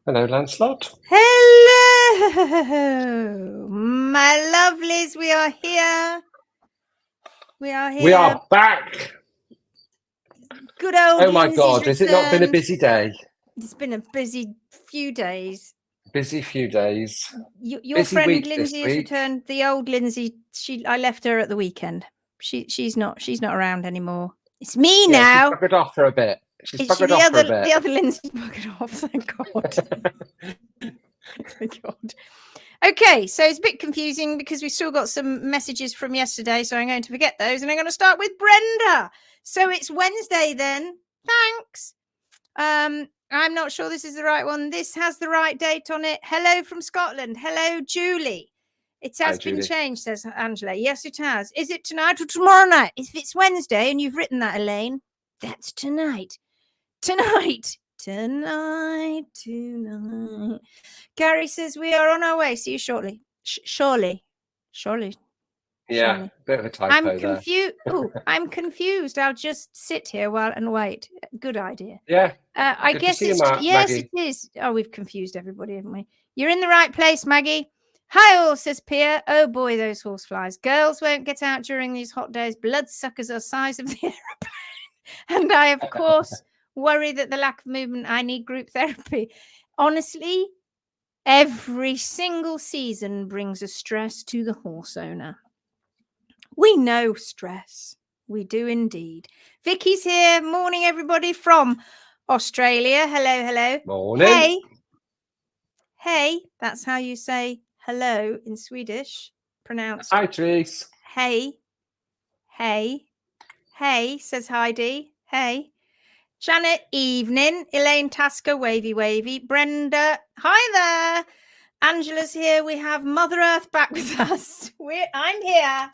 Hello, Lancelot. Hello, my lovelies. We are here. We are back. Good old Oh my Lindsay's God, has it not been a returned. busy day? It's been a busy few days. Busy few days. Your Busy friend week Lindsay this has week. returned. The old Lindsay. I left her at the weekend. She's not around anymore. It's me now. She's buggered off for a bit. The other Lindsay's buggered off. Thank God. Thank God. Okay, so it's a bit confusing because we've still got some messages from yesterday, so I'm going to forget those, and I'm going to start with Brenda. So it's Wednesday then. Thanks. I'm not sure this is the right one. This has the right date on it. Hello from Scotland. Hello, Julie. It has been changed, says Angela. Yes, it has. Is it tonight or tomorrow night? If it's Wednesday and you've written that, Elaine, that's tonight. Tonight. Gary says we are on our way. See you shortly. Surely. Yeah, surely. bit of a typo I'm confused. Oh, I'm confused. I'll just sit here and wait. Good idea. Yeah. I guess it's yes, Maggie. It is. Oh, we've confused everybody, haven't we? You're in the right place, Maggie. Hi all, says Pia. Oh boy, those horseflies. Girls won't get out during these hot days. Bloodsuckers are size of the aeroplane. And I, of course, worry that the lack of movement, I need group therapy. Honestly, every single season brings a stress to the horse owner. We know stress. We do indeed. Vicky's here. Morning, everybody from Australia. Hello. Morning. Hey. That's how you say hello in Swedish. Pronounced. Hi, Trace. Hey, says Heidi. Hey. Janet, evening. Elaine Tasker, wavy. Brenda, hi there. Angela's here. We have Mother Earth back with us. I'm here.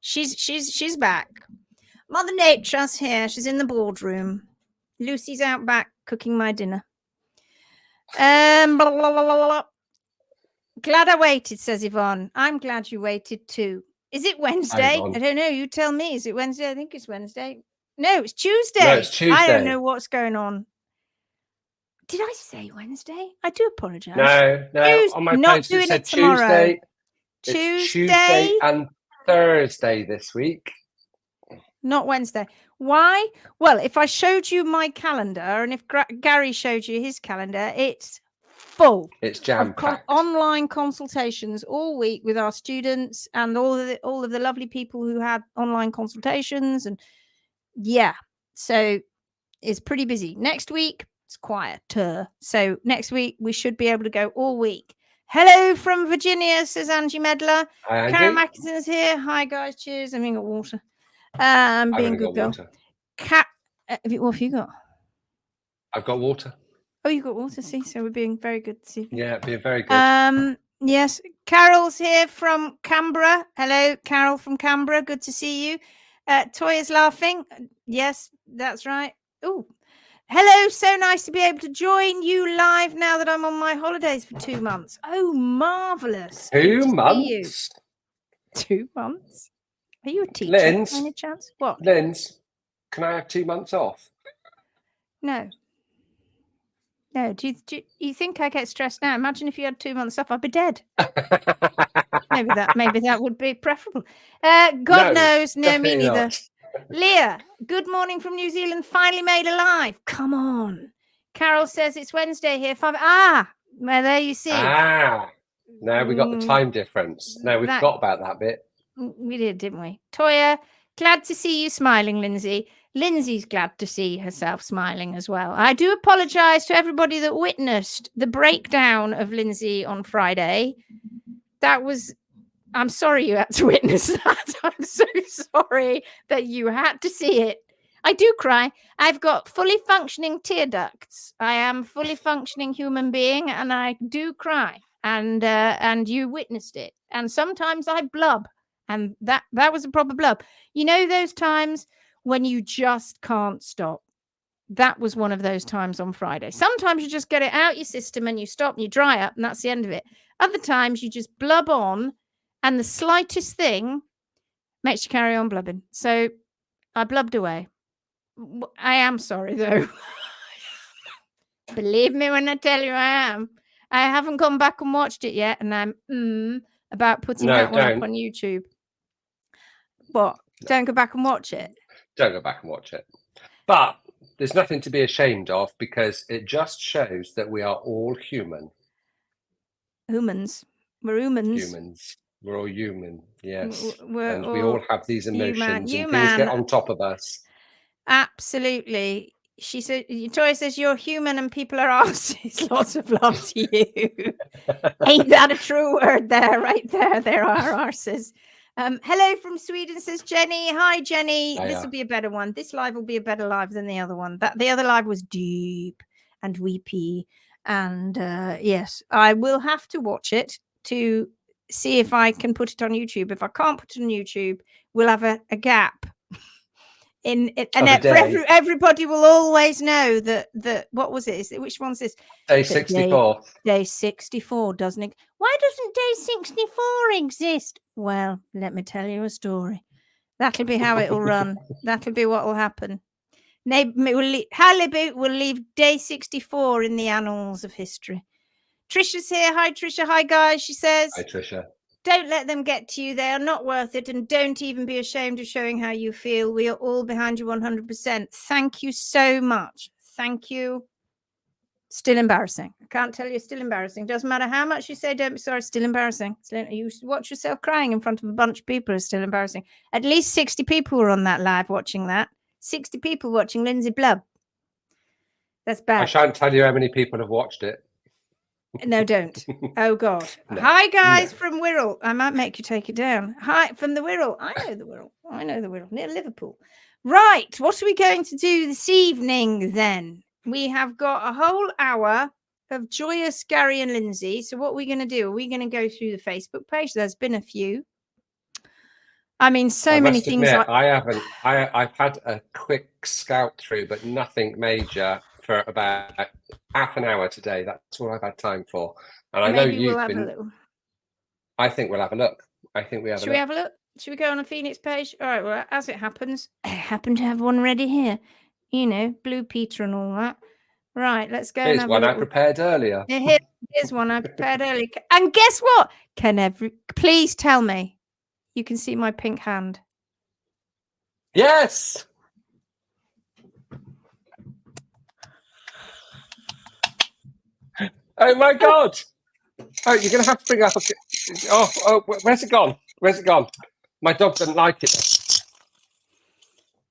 She's back. Mother Nature's here. She's in the boardroom. Lucy's out back cooking my dinner. Blah, blah, blah, blah. Glad I waited, says Yvonne. I'm glad you waited too. Is it Wednesday? I don't know. You tell me. Is it Wednesday? I think it's Wednesday. No, it's Tuesday. No, it's Tuesday. I don't know what's going on. Did I say Wednesday? I do apologize. No. On my post it said Tuesday. It's Tuesday and Thursday this week. Not Wednesday. Why? Well, if I showed you my calendar and if Gary showed you his calendar, it's full. It's jam-packed. Online consultations all week with our students and all of the lovely people who had online consultations. And yeah, so it's pretty busy. Next week, it's quieter. So next week, we should be able to go all week. Hello from Virginia, says Angie Medler. Hi, Angie. Karen Mackinson's here. Hi, guys. Cheers. I'm got water. Being a good girl. Water. What have you got? I've got water. Oh, you got water. See, so we're being very good this evening. Yeah, being very good. Yes, Carol's here from Canberra. Hello, Carol from Canberra. Good to see you. Toya's laughing. Yes, that's right. Oh, hello. So nice to be able to join you live now that I'm on my holidays for 2 months. Oh, marvelous. 2 months. 2 months. Are you a teacher? Linz, any chance? What? Linz, can I have 2 months off? No. Do you think I get stressed now? Imagine if you had 2 months off, I'd be dead. maybe that would be preferable. God knows. No, me neither. Not. Leah, good morning from New Zealand. Finally made alive. Come on. Carol says it's Wednesday here. 5. Well, there you see. Now we got the time difference. No, we forgot about that bit. We did, didn't we? Toya, glad to see you smiling, Lindsay. Lindsay's glad to see herself smiling as well. I do apologize to everybody that witnessed the breakdown of Lindsay on Friday. I'm sorry you had to witness that. I'm so sorry that you had to see it. I do cry. I've got fully functioning tear ducts. I am a fully functioning human being and I do cry. And you witnessed it. And sometimes I blub. And that was a proper blub. You know those times when you just can't stop? That was one of those times on Friday. Sometimes you just get it out your system and you stop and you dry up and that's the end of it. Other times you just blub on and the slightest thing makes you carry on blubbing. So I blubbed away. I am sorry, though. Believe me when I tell you I am. I haven't gone back and watched it yet, and I'm about putting that one up on YouTube. What? Don't go back and watch it? Don't go back and watch it. But there's nothing to be ashamed of, because it just shows that we are all human. Humans. We're humans. Humans. We're all human, yes. And we all have these emotions, and things get on top of us. Absolutely. She said, Toy says, you're human and people are arses. Lots of love to you. Ain't that a true word there? Right there. There are arses. Hello from Sweden, says Jenny. Hi, Jenny. This will be a better one. This live will be a better live than the other one. The other live was deep and weepy. And yes, I will have to watch it to see if I can put it on YouTube. If I can't put it on YouTube, we'll have a gap. And everybody will always know that what was it? Which one's this? Day 64. Day 64 doesn't. Why doesn't day 64 exist? Well, let me tell you a story. That'll be how it'll run. That'll be what will happen. Halibut will leave day 64 in the annals of history. Trisha's here. Hi, Trisha. Hi, guys. She says. Hi, Trisha. Don't let them get to you. They are not worth it. And don't even be ashamed of showing how you feel. We are all behind you 100%. Thank you so much. Thank you. Still embarrassing. I can't tell you, still embarrassing. Doesn't matter how much you say, don't be sorry, still embarrassing. You watch yourself crying in front of a bunch of people is still embarrassing. At least 60 people were on that live watching that. 60 people watching Lindsay Blub. That's bad. I shan't tell you how many people have watched it. No, don't. Oh, God. No. Hi, guys from Wirral. I might make you take it down. Hi, from the Wirral. I know the Wirral. Near Liverpool. Right. What are we going to do this evening, then? We have got a whole hour of joyous Gary and Lindsay. So what are we going to do? Are we going to go through the Facebook page? There's been a few. I mean, many things. I haven't. I've had a quick scout through, but nothing major for about half an hour today. That's all I've had time for. And I know you've been. I think we'll have a look. Should we have a look? Should we go on a Phoenix page? All right. Well, as it happens, I happen to have one ready here. You know, Blue Peter and all that. Right. Let's go. Here's one I prepared earlier. Here's one I prepared earlier. And guess what? Please tell me. You can see my pink hand. Yes. Oh my God! Oh, you're gonna have to bring up. Where's it gone? My dog doesn't like it.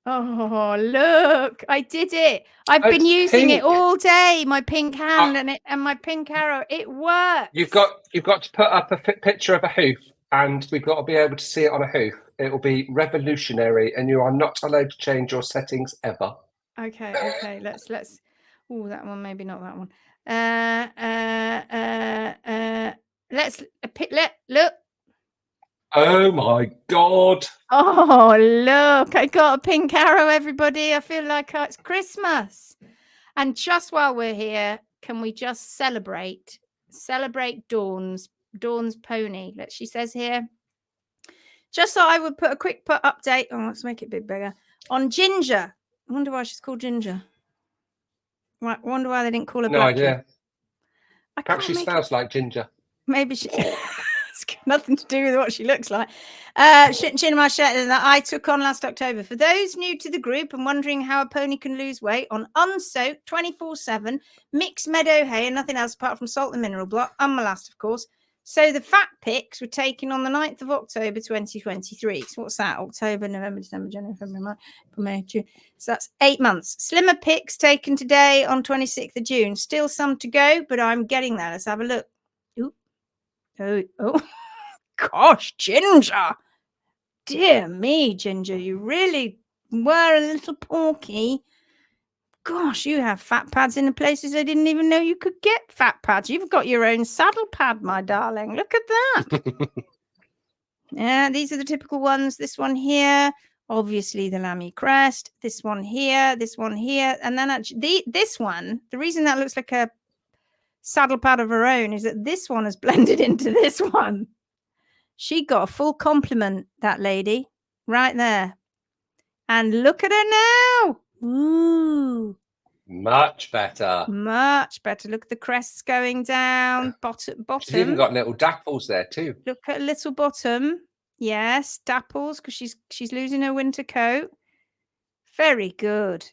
Oh, look! I did it. I've been using it all day. My pink hand and my pink arrow. It works. You've got to put up a picture of a hoof. And we've got to be able to see it on a hoof. It will be revolutionary, and you are not allowed to change your settings ever. Okay. Let's. Oh, that one. Maybe not that one. Look. Oh my God! Oh, look! I got a pink arrow, everybody. I feel like it's Christmas. And just while we're here, can we just celebrate Dawn's pony? She says here, just so I would put a quick update. Oh, let's make it a bit bigger on Ginger. I wonder why she's called Ginger. I wonder why they didn't call her Blackie. No idea. Perhaps she smells like ginger. Maybe she. It's got nothing to do with what she looks like. Chinema that I took on last October. For those new to the group and wondering how a pony can lose weight, on unsoaked 24/7 mixed meadow hay and nothing else apart from salt and mineral block, unmolasted, of course. So the fat pics were taken on the 9th of October 2023. So what's that? October, November, December, January, February, March, May, June. So that's 8 months. Slimmer pics taken today on 26th of June. Still some to go, but I'm getting there. Let's have a look. Oh, gosh, Ginger. Dear me, Ginger, you really were a little porky. Gosh, you have fat pads in the places I didn't even know you could get fat pads. You've got your own saddle pad, my darling. Look at that. Yeah, these are the typical ones. This one here, obviously the Lammy crest. This one here, and then actually this one. The reason that looks like a saddle pad of her own is that this one has blended into this one. She got a full compliment, that lady, right there. And look at her now. Ooh. Much better. Much better. Look at the crests going down. Bottom. She's even got little dapples there too. Look at a little bottom. Yes, dapples, because she's losing her winter coat. Very good.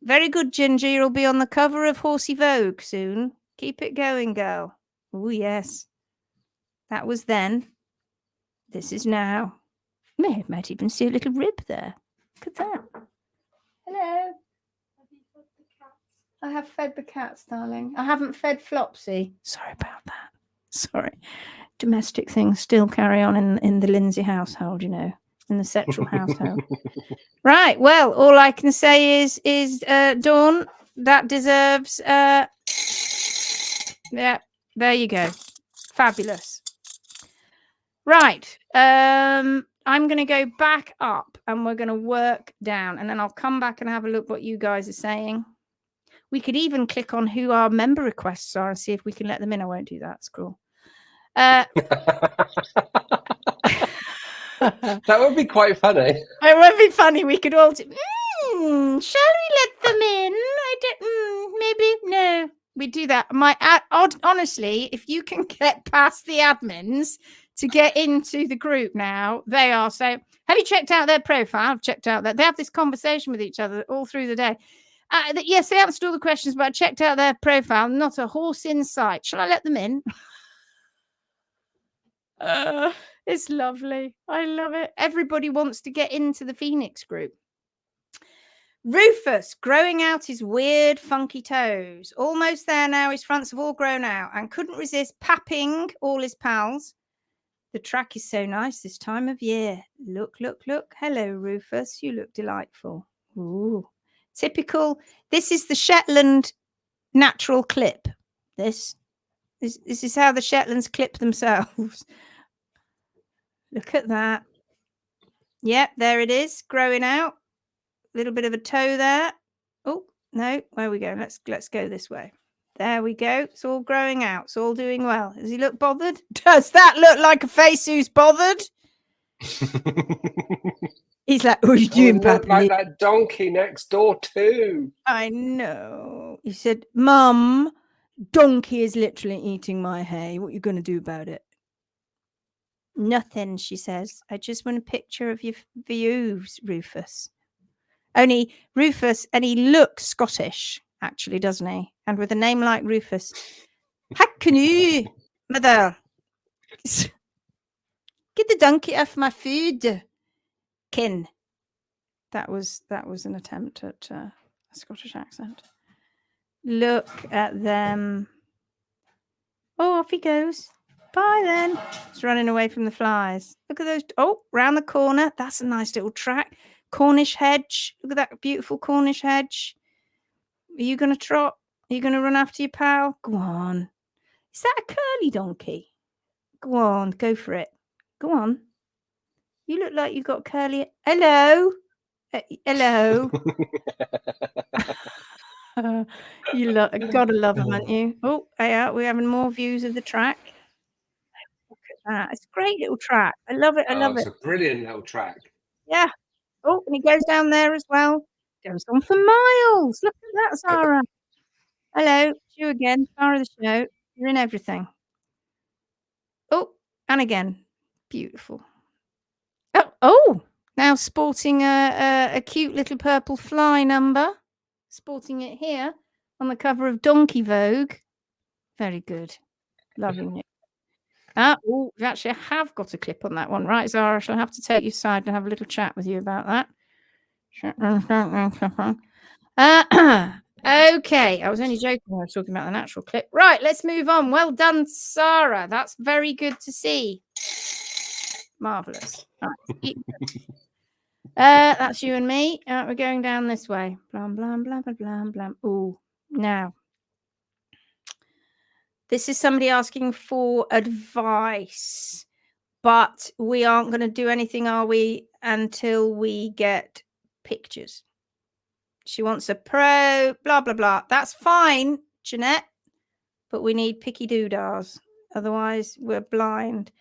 Very good, Ginger. You'll be on the cover of Horsey Vogue soon. Keep it going, girl. Oh, yes. That was then. This is now. Might even see a little rib there. Look at that. Hello. I have fed the cats, darling. I haven't fed Flopsy. Sorry about that. Sorry. Domestic things still carry on in the Lindsay household, you know, in the Setchell household. Right. Well, all I can say is Dawn, that deserves yeah, there you go. Fabulous. Right. I'm going to go back up and we're going to work down, and then I'll come back and have a look what you guys are saying. We could even click on who our member requests are and see if we can let them in. I won't do that. It's cruel. That would be quite funny. It would be funny. We could all do, shall we let them in? I don't, maybe, no. We do that. Honestly, if you can get past the admins to get into the group now, they are so, have you checked out their profile? I've checked out that. They have this conversation with each other all through the day. Yes, they answered all the questions, but I checked out their profile. Not a horse in sight. Shall I let them in? It's lovely. I love it. Everybody wants to get into the Phoenix group. Rufus, growing out his weird, funky toes. Almost there now. His fronts have all grown out and couldn't resist papping all his pals. The track is so nice this time of year. Look, look, look. Hello, Rufus. You look delightful. Ooh. Typical. This is the Shetland natural clip. This is how the Shetlands clip themselves. Look at that. Yep, there it is, growing out. A little bit of a toe there. Oh, no, where we go? Let's go this way. There we go. It's all growing out. It's all doing well. Does he look bothered? Does that look like a face who's bothered? He's like, what are you doing, Pappy? Like that donkey next door too. I know. He said, Mum, donkey is literally eating my hay. What are you going to do about it? Nothing, she says. I just want a picture of your views, Rufus. Only Rufus, and he looks Scottish, actually, doesn't he? And with a name like Rufus. How can you, mother? Get the donkey off my food. Kin. That was an attempt at a Scottish accent. Look at them. Oh, off he goes. Bye then. He's running away from the flies. Look at those. Oh, round the corner. That's a nice little track. Cornish hedge. Look at that beautiful Cornish hedge. Are you going to trot? Are you going to run after your pal? Go on. Is that a curly donkey? Go on. Go for it. Go on. You look like you've got curly. Hello. Hello. You gotta love them, aren't you? Oh, yeah, we're having more views of the track. Look at that. It's a great little track. I love it. I love it. It's a brilliant little track. Yeah. Oh, and he goes down there as well. Goes on for miles. Look at that, Zara. Hello. It's you again. Star of the show. You're in everything. Oh, and again. Beautiful. Oh. Now sporting a cute little purple fly number. Sporting it here on the cover of Donkey Vogue. Very good. Loving it. Oh, actually, I have got a clip on that one. Right, Zara, I shall have to take you aside and have a little chat with you about that. Okay, I was only joking when I was talking about the natural clip. Right, let's move on. Well done, Sarah. That's very good to see. Marvellous. Right. That's you and me. We're going down this way. Blam, blam, blam, blam, blam, blam. Oh, now. This is somebody asking for advice, but we aren't going to do anything, are we, until we get pictures. She wants a pro, blah, blah, blah. That's fine, Jeanette, but we need picky doodahs. Otherwise, we're blind.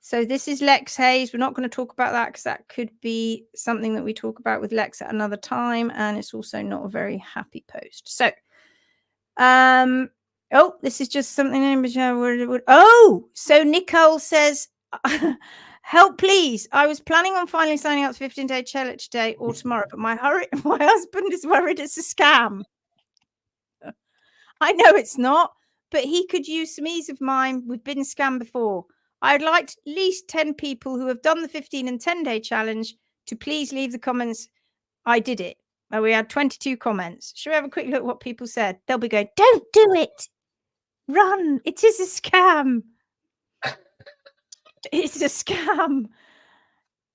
So this is Lex Hayes. We're not going to talk about that because that could be something that we talk about with Lex at another time. And it's also not a very happy post. So, oh, this is just something. Oh, so Nicole says, help, please. I was planning on finally signing up to 15-day challenge today or tomorrow, but my husband is worried it's a scam. I know it's not, but he could use some ease of mind. We've been scammed before. I'd like at least 10 people who have done the 15 and 10-day challenge to please leave the comments. I did it. Oh, we had 22 comments. Should we have a quick look at what people said? They'll be going, don't do it. Run. It is a scam. It's a scam.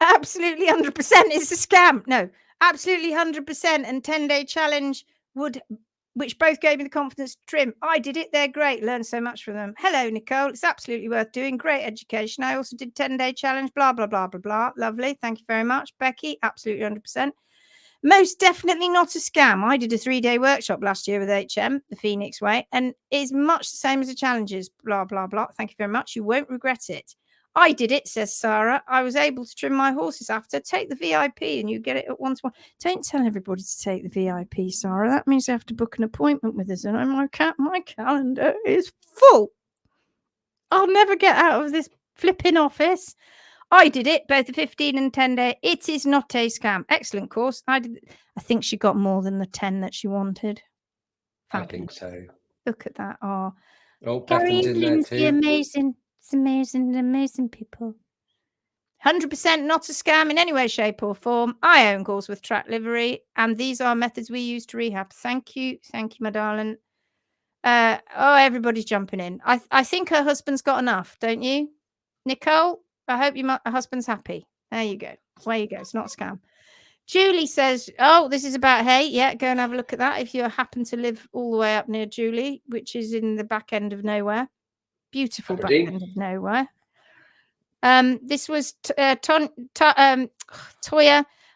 Absolutely 100% it's a scam. No, absolutely 100%. And 10-day challenge which both gave me the confidence to trim. I did it. They're great. Learned so much from them. Hello, Nicole. It's absolutely worth doing. Great education. I also did 10-day challenge. Blah, blah, blah, blah, blah. Lovely. Thank you very much, Becky. Absolutely 100%. Most definitely not a scam. I did a 3-day workshop last year with HM, the Phoenix Way, and is much the same as the challenges. Blah, blah, blah. Thank you very much. You won't regret it. I did it, says Sarah. I was able to trim my horses after. Take the VIP and you get it at 1-to-1. Don't tell everybody to take the VIP, Sarah. That means you have to book an appointment with us. And my calendar is full. I'll never get out of this flipping office. I did it, both the 15 and 10-day. It is not a scam. Excellent course. I think she got more than the 10 that she wanted. Fabulous. I think so. Look at that. Oh, Gary and Lindsay, amazing. It's amazing people. 100% not a scam in any way, shape or form. I own calls with track livery, and these are methods we use to rehab. Thank you, my darling. Everybody's jumping in. I think her husband's got enough, don't you, Nicole? I hope your husband's happy. There you go. Away you go. It's not a scam. Julie says, oh, this is about hay. Yeah, go and have a look at that if you happen to live all the way up near Julie, which is in the back end of nowhere. Beautiful back end of nowhere. This was Toya.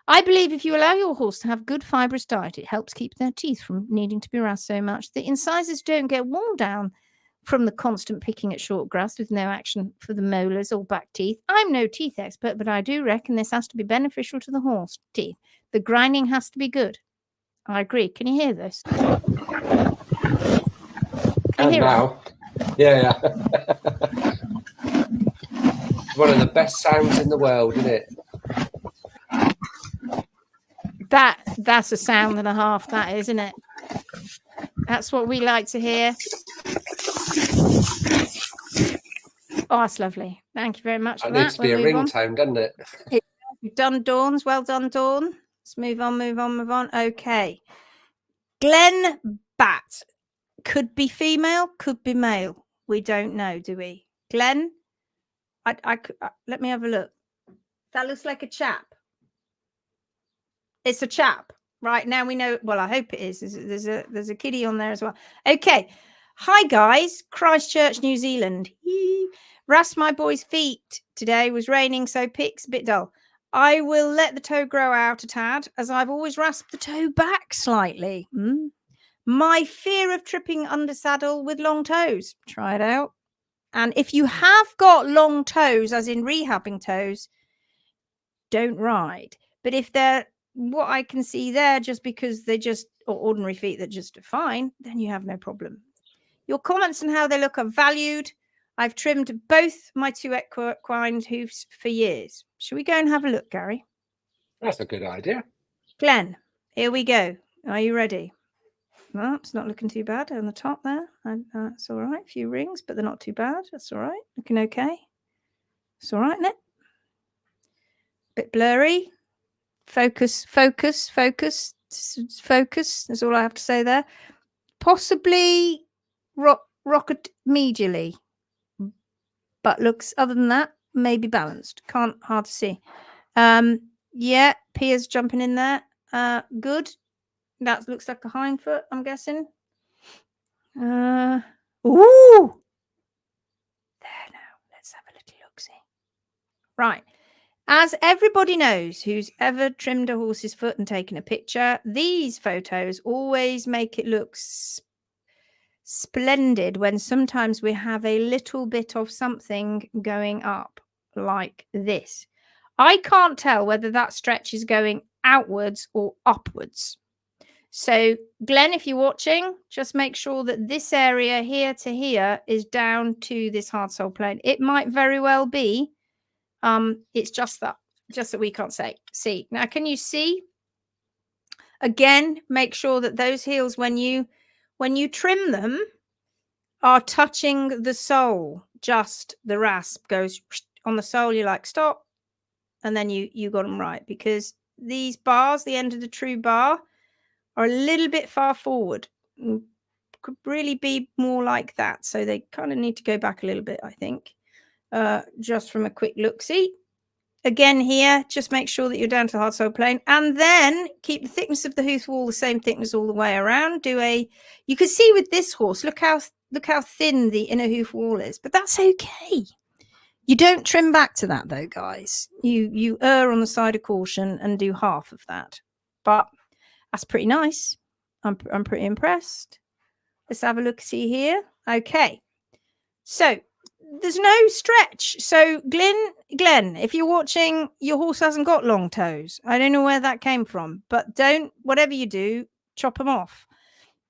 I believe if you allow your horse to have good fibrous diet, it helps keep their teeth from needing to be rasped so much. The incisors don't get worn down from the constant picking at short grass with no action for the molars or back teeth. I'm no teeth expert, but I do reckon this has to be beneficial to the horse teeth. The grinding has to be good. I agree. Can you hear this? And now, yeah. One of the best sounds in the world, isn't it? That's a sound and a half, that is, isn't it? That's what we like to hear. Oh, that's lovely. Thank you very much for that. It needs to be a ringtone, doesn't it? You've done Dawn's. Well done, Dawn. Let's move on. Okay. Glenn Bat. Could be female, could be male. We don't know, do we? Glenn? Let me have a look. That looks like a chap. It's a chap. Right now we know. Well, I hope it is. There's a kiddie on there as well. Okay. Hi guys, Christchurch, New Zealand. Rasped my boy's feet today. Was raining, so pics a bit dull. I will let the toe grow out a tad, as I've always rasped the toe back slightly. My fear of tripping under saddle with long toes. Try it out. And if you have got long toes, as in rehabbing toes, don't ride. But if they're what I can see there, just because they're just or ordinary feet that just are fine, then you have no problem. Your comments on how they look are valued. I've trimmed both my 2 equine hoofs for years. Shall we go and have a look, Gary? That's a good idea. Glenn, here we go. Are you ready? No, it's not looking too bad on the top there. That's all right. A few rings, but they're not too bad. That's all right. Looking okay. It's all right, isn't it? Bit blurry. Focus. That's all I have to say there. Possibly rocket medially, but looks, other than that, maybe balanced. Hard to see. Yeah, Pia's jumping in there. Good. That looks like a hind foot, I'm guessing. Ooh! There now. Let's have a little look-see. Right. As everybody knows who's ever trimmed a horse's foot and taken a picture, these photos always make it look splendid when sometimes we have a little bit of something going up like this. I can't tell whether that stretch is going outwards or upwards. So, Glenn, if you're watching, just make sure that this area here to here is down to this hard sole plane. It might very well be. It's just that we can't say. See, now can you see? Again, make sure that those heels, when you trim them, are touching the sole. Just the rasp goes on the sole. You're like, stop. And then you got them right, because these bars, the end of the true bar, are a little bit far forward. Could really be more like that. So they kind of need to go back a little bit, I think. Just from a quick look-see. Again here, just make sure that you're down to the hard sole plane, and then keep the thickness of the hoof wall the same thickness all the way around. You can see with this horse, look how thin the inner hoof wall is, but that's okay. You don't trim back to that though, guys. You err on the side of caution and do half of that. But that's pretty nice. I'm pretty impressed. Let's have a look, see here. Okay. So there's no stretch. So Glenn, if you're watching, your horse hasn't got long toes. I don't know where that came from, but whatever you do, chop them off.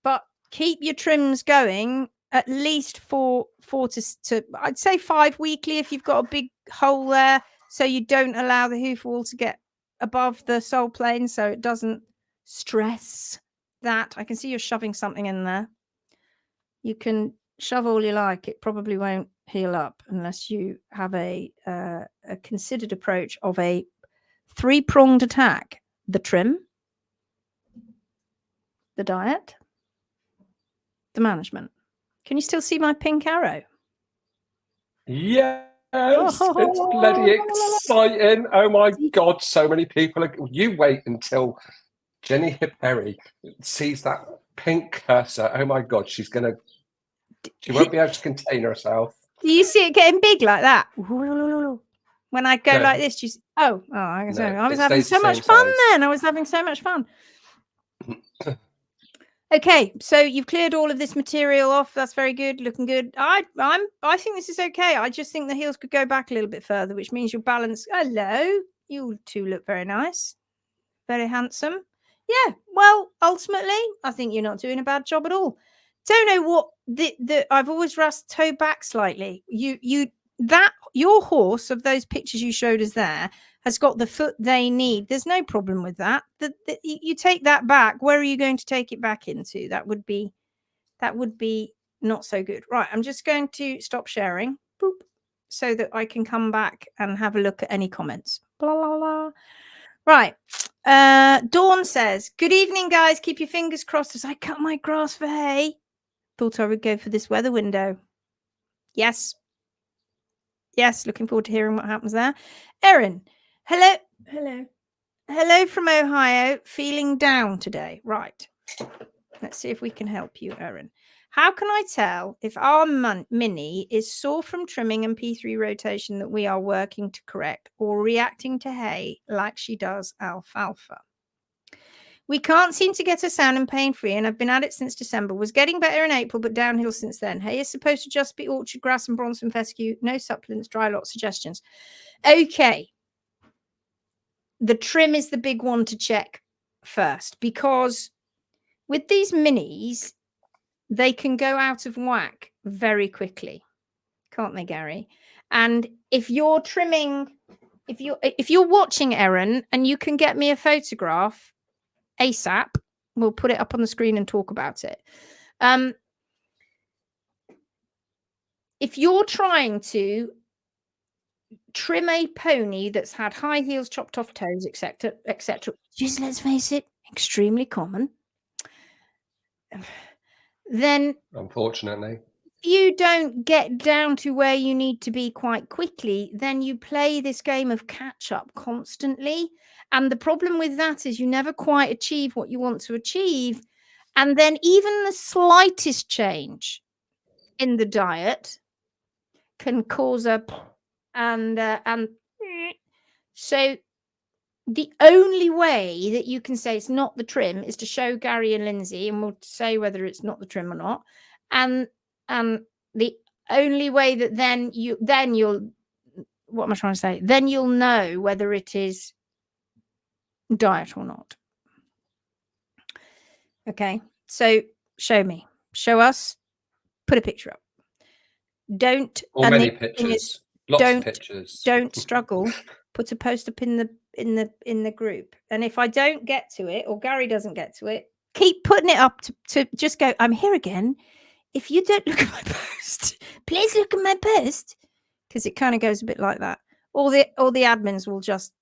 But keep your trims going at least four to I'd say 5 weekly if you've got a big hole there, so you don't allow the hoof wall to get above the sole plane, so it doesn't stress that. I can see you're shoving something in there. You can shove all you like, it probably won't heal up unless you have a considered approach of a 3-pronged attack: the trim, the diet, the management. Can you still see my pink arrow? Yes, it's bloody exciting. Oh my God, so many people. You wait until Jenny Hipperi sees that pink cursor. Oh my God, she won't be able to contain herself. Do you see it getting big like that? When I go like this, she's I was having so much fun then. I was having so much fun. Okay, so you've cleared all of this material off. That's very good, looking good. I think this is okay. I just think the heels could go back a little bit further, which means your balance. Hello, you two look very nice, very handsome. Yeah, well, ultimately, I think you're not doing a bad job at all. Don't know what I've always rushed toe back slightly. Your horse of those pictures you showed us there has got the foot they need. There's no problem with that. You take that back. Where are you going to take it back into? That would be not so good. Right, I'm just going to stop sharing, boop, so that I can come back and have a look at any comments. Blah, blah, blah. Right. Dawn says, good evening, guys. Keep your fingers crossed as I cut my grass for hay. Thought I would go for this weather window. Yes. Yes, looking forward to hearing what happens there. Erin, hello from Ohio. Feeling down today. Right. Let's see if we can help you, Erin. How can I tell if our mini is sore from trimming and P3 rotation that we are working to correct, or reacting to hay like she does alfalfa? We can't seem to get her sound and pain-free, and I've been at it since December. Was getting better in April, but downhill since then. Hay is supposed to just be orchard grass and bronze and fescue. No supplements, dry lot suggestions. Okay. The trim is the big one to check first, because with these minis, they can go out of whack very quickly. Can't they, Gary? And if you're trimming, if you're watching, Erin, and you can get me a photograph ASAP, we'll put it up on the screen and talk about it. If you're trying to trim a pony that's had high heels, chopped off toes, etc., just let's face it, extremely common, then unfortunately, if you don't get down to where you need to be quite quickly, then you play this game of catch up constantly. And the problem with that is you never quite achieve what you want to achieve. And then even the slightest change in the diet can cause and so the only way that you can say it's not the trim is to show Gary and Lindsay, and we'll say whether it's not the trim or not. And the only way that then you'll what am I trying to say? Then you'll know whether it is diet or not. Okay, so show us, put a picture up. Don't, or many pictures, lots of pictures. Don't struggle. Put a post up in the group, and if I don't get to it or Gary doesn't get to it, keep putting it up to just go, I'm here again. If you don't look at my post, please look at my post, because it kind of goes a bit like that. All the admins will just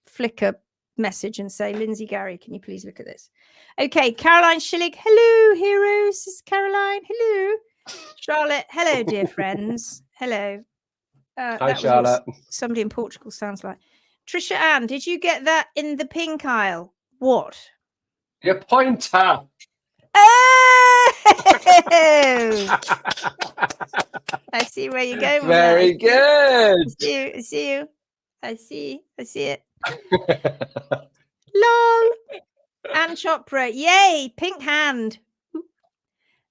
flick a message and say, Lindsay, Gary, can you please look at this? Okay, Caroline Schillig, hello, heroes. This is Caroline, hello. Charlotte, hello, dear friends. Hello. Hi, Charlotte. Somebody in Portugal sounds like. Trisha Ann, did you get that in the pink aisle? What? Your pointer. Oh! I see where you're going with Very good. I see you. I see it. Lol. Anne Chopra, yay, pink hand.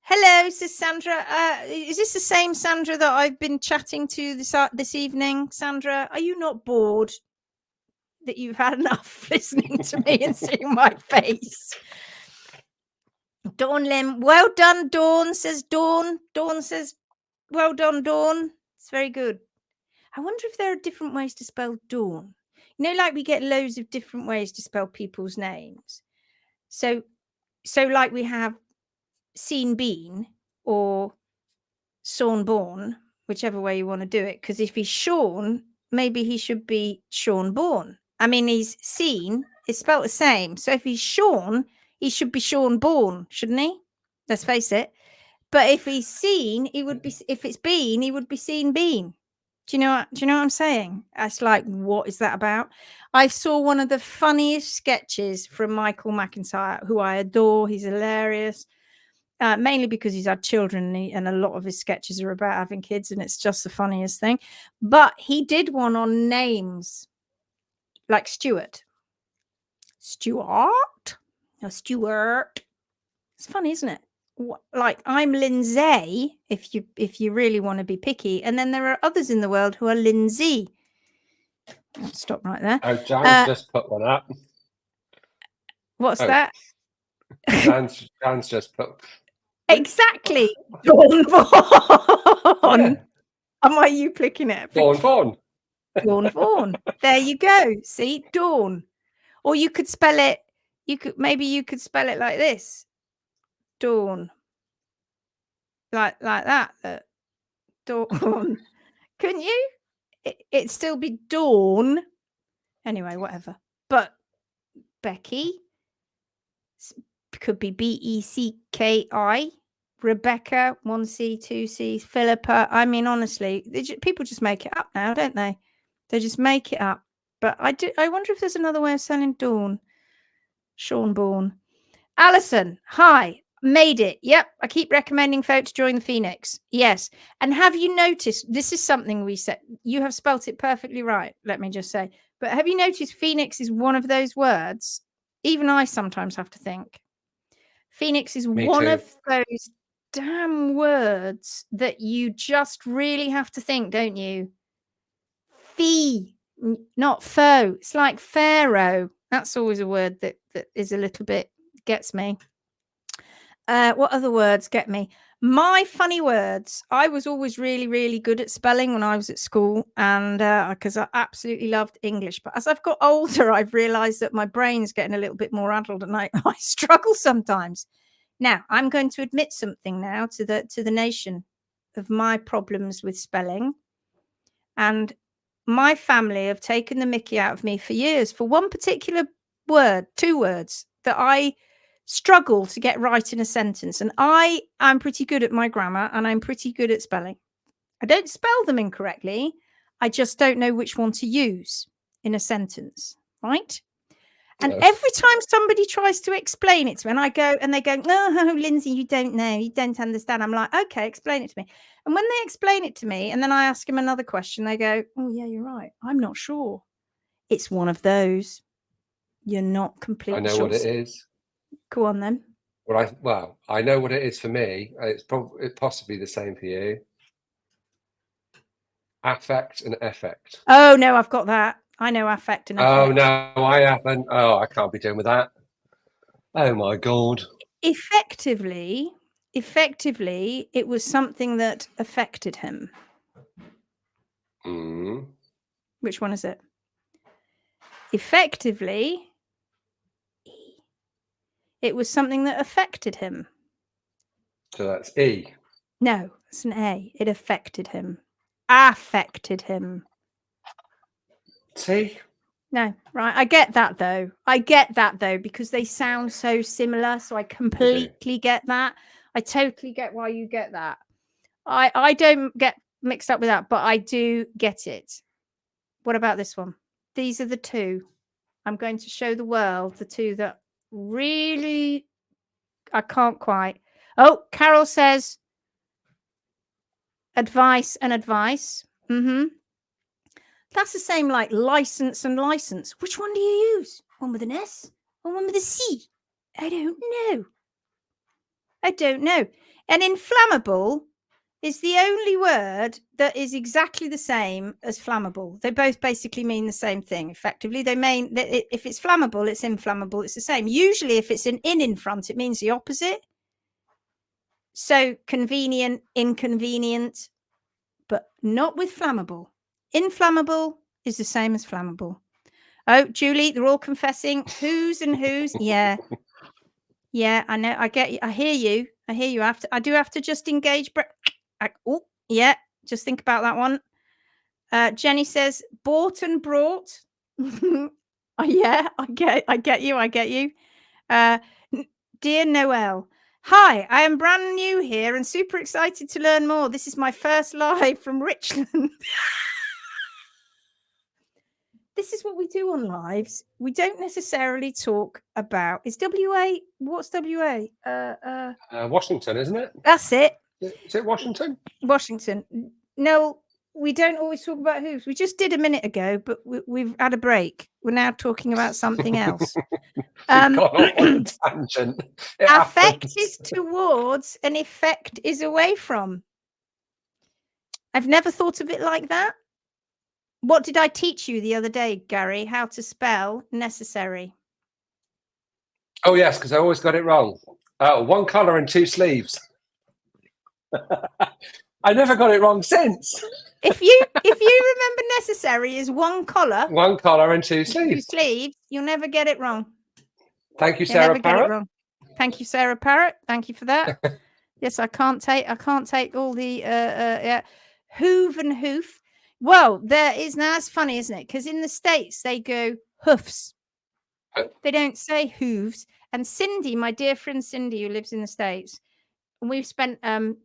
Hello, says Sandra. Is this the same Sandra that I've been chatting to this evening? Sandra, are you not bored that you've had enough listening to me and seeing my face? Dawn Lim, well done, Dawn, says Dawn. Dawn says, well done, Dawn. It's very good. I wonder if there are different ways to spell Dawn. You know, like we get loads of different ways to spell people's names. So like we have Seen Bean or Sean Bourne, whichever way you want to do it. Because if he's Sean, maybe he should be Sean Bourne. I mean, he's Seen, it's spelled the same. So if he's Sean, he should be Sean Bourne, shouldn't he? Let's face it. But if he's Seen, he would be. If it's Bean, he would be Seen Bean. Do you know what I'm saying? It's like, what is that about? I saw one of the funniest sketches from Michael McIntyre, who I adore. He's hilarious. Mainly because he's had children and a lot of his sketches are about having kids, and it's just the funniest thing. But he did one on names like Stuart. It's funny, isn't it? Like, I'm Lindsay, if you really want to be picky, and then there are others in the world who are Lindsay. I'll stop right there. Oh, Jan's just put one up. What's that? Jan's just put. Exactly. Dawn Vaughan. Yeah. Am I you clicking it? Dawn Vaughan. Dawn Vaughan. There you go. See, Dawn. Or you could spell it. You could spell it like this. Dawn. Like that. Dawn. Couldn't you? It'd still be Dawn. Anyway, whatever. But Becky could be Becki. Rebecca, 1C, 2C, Philippa. I mean, honestly, people just make it up now, don't they? They just make it up. But I wonder if there's another way of selling Dawn. Sean Bourne. Alison, hi. Made it. Yep. I keep recommending folk to join the Phoenix. Yes. And have you noticed, this is something we said, you have spelt it perfectly right, let me just say. But have you noticed Phoenix is one of those words? Even I sometimes have to think. Phoenix is one of those damn words that you just really have to think, don't you? Fee, not foe. It's like pharaoh. That's always a word that is a little bit gets me. What other words get me? My funny words. I was always really, really good at spelling when I was at school, and because I absolutely loved English. But as I've got older, I've realized that my brain's getting a little bit more addled, and I struggle sometimes. Now, I'm going to admit something now to the nation of my problems with spelling. And my family have taken the mickey out of me for years for one particular word, 2 words that I struggle to get right in a sentence. And I'm pretty good at my grammar and I'm pretty good at spelling. I don't spell them incorrectly. I just don't know which one to use in a sentence, right? And every time somebody tries to explain it to me, and they go, no, Lindsay, you don't know, you don't understand. I'm like, okay, explain it to me. And when they explain it to me, and then I ask them another question, they go, oh, yeah, you're right. I'm not sure. It's one of those. You're not completely sure. I know what it is. Go on then. Well, I know what it is for me. It's possibly the same for you. affect and effect. Oh, no, I've got that. I know affect and effect. Oh, no, I haven't. Oh, I can't be doing with that. Oh, my God. Effectively, it was something that affected him. Mm. Which one is it? Effectively, it was something that affected him. So that's E. No, it's an A. It affected him. Affected him. See? No, right. I get that though, because they sound so similar. So I completely get that. I totally get why you get that. I don't get mixed up with that, but I do get it. What about this one? These are the two. I'm going to show the world the two that really I can't quite. Oh, Carol says advice and advice. That's the same like license and license. Which one do you use? One with an S or one with a C? I don't know. And inflammable is the only word that is exactly the same as flammable. They both basically mean the same thing. Effectively, they mean that if it's flammable, it's inflammable. It's the same. Usually, if it's an in front, it means the opposite. So convenient, inconvenient, but not with flammable. Inflammable is the same as flammable. Oh, Julie, they're all confessing. Who's and who's? Yeah. Yeah, I know. I get you. I hear you. I do have to just engage. Oh, yeah. Just think about that one. Jenny says, bought and brought. Oh, yeah, I get you. Dear Noel, hi, I am brand new here and super excited to learn more. This is my first live from Richland. This is what we do on lives. We don't necessarily talk about. Is WA? What's WA? Washington, isn't it? That's it. Is it Washington? Washington. No, we don't always talk about hooves. We just did a minute ago, but we've had a break. We're now talking about something else. Gone off on a tangent. Affect is towards and effect is away from. I've never thought of it like that. What did I teach you the other day, Gary? How to spell necessary. Oh, yes, because I always got it wrong. One collar and two sleeves. I never got it wrong since. If you remember necessary is one collar and two sleeves. You'll never get it wrong. Thank you, Sarah Parrott. Thank you, Sarah Parrott. Thank you for that. Yes, I can't take all the hoof and hoof. Well, there is now. It's funny, isn't it? Because in the States they go hoofs. They don't say hooves. And Cindy, my dear friend Cindy, who lives in the States, and we've spent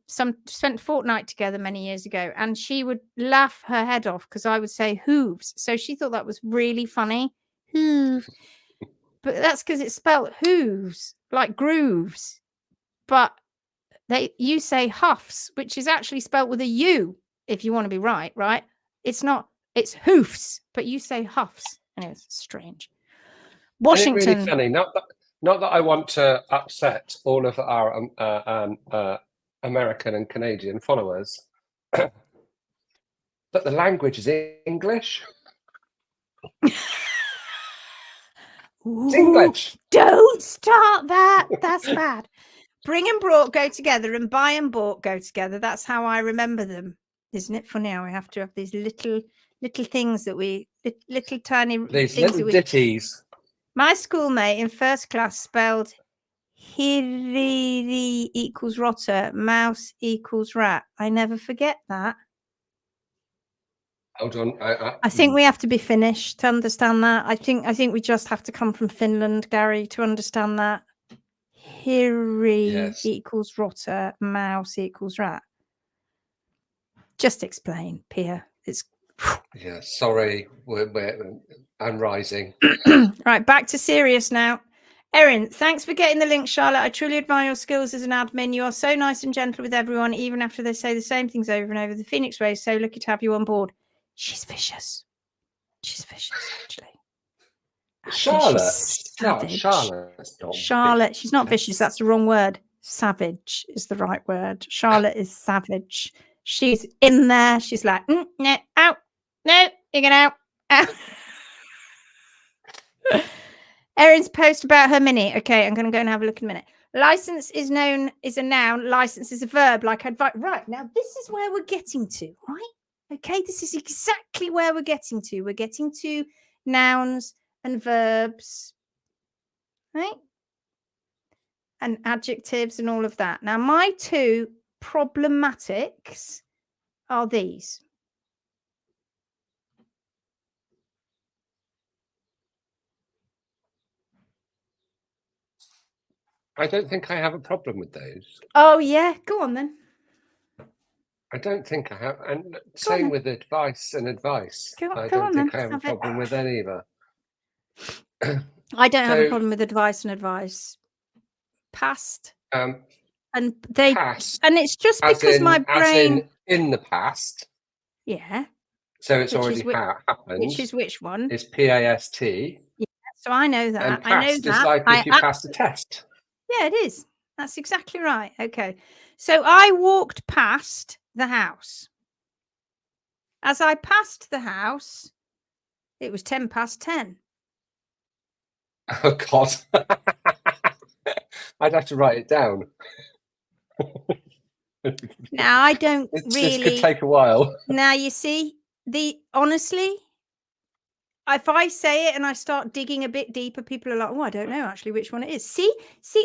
spent a fortnight together many years ago, and she would laugh her head off because I would say hooves. So she thought that was really funny. Hoove. But that's because it's spelled hooves, like grooves. But you say huffs, which is actually spelled with a U, if you want to be right? It's not, it's hoofs, but you say huffs. And it's strange. Washington. Isn't it really funny? Not that I want to upset all of our American and Canadian followers, but the language is English. It's English. Don't start that. That's bad. Bring and brought go together and buy and bought go together. That's how I remember them. Isn't it funny how we have to have these little things that little tiny these things little ditties. My schoolmate in first class spelled hiriri equals rotter, mouse equals rat. I never forget that. Hold on. I think we have to be Finnish to understand that. I think we just have to come from Finland, Gary, to understand that. Hiri equals rotter, mouse equals rat. Just explain, Pia. It's sorry. I'm rising. Right, back to serious now. Erin, thanks for getting the link, Charlotte. I truly admire your skills as an admin. You are so nice and gentle with everyone, even after they say the same things over and over. The Phoenix Way is so lucky to have you on board. She's vicious. Actually. Charlotte. She's not vicious. That's the wrong word. Savage is the right word. Charlotte is savage. She's in there. She's like, no, out. No, you're going out. Erin's post about her mini. Okay, I'm going to go and have a look in a minute. License is a noun. License is a verb, like advice. Right, now this is where we're getting to, right? Okay, this is exactly where we're getting to. We're getting to nouns and verbs, right? And adjectives and all of that. Now, my two problematics are these. I don't think I have a problem with those. Oh, yeah. Go on, then. I don't think I have. And same with advice and advice. I don't think I have a problem with any of that. I don't have a problem with advice and advice. Past. And past, and it's just because my brain in the past. Yeah. So it's already happened. Which is which one? It's PAST. Yeah, so I know that. And past is like if you passed a test. Yeah, it is. That's exactly right. Okay. So I walked past the house. As I passed the house, it was 10:10. Oh, God. I'd have to write it down. Now, I don't really... This could take a while. Now, you see, honestly, if I say it and I start digging a bit deeper, people are like, oh, I don't know actually which one it is. See,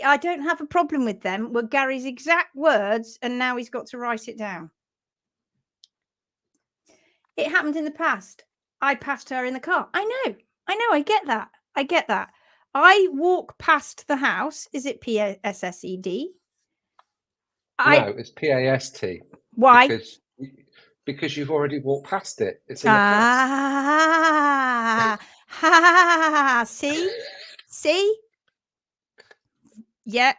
I don't have a problem with them. Were Gary's exact words, and now he's got to write it down. It happened in the past. I passed her in the car. I know. I get that. I walk past the house. Is it PASSED? No, it's PAST. Why? Because you've already walked past it. It's in the past. See? Yeah.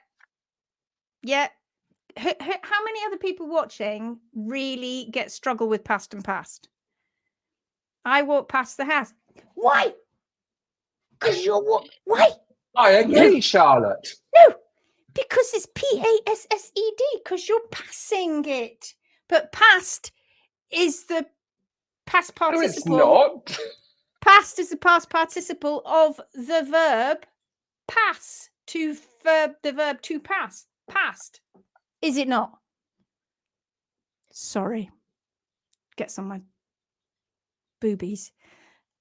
How many other people watching really struggle with past and past? I walk past the house. Why? Because you're why? I agree, Charlotte. No, because it's PASSED, because you're passing it. But past is the past participle. No, it's not. Past is the past participle of the verb pass the verb to pass. Past. Is it not? Sorry. Gets on my boobies.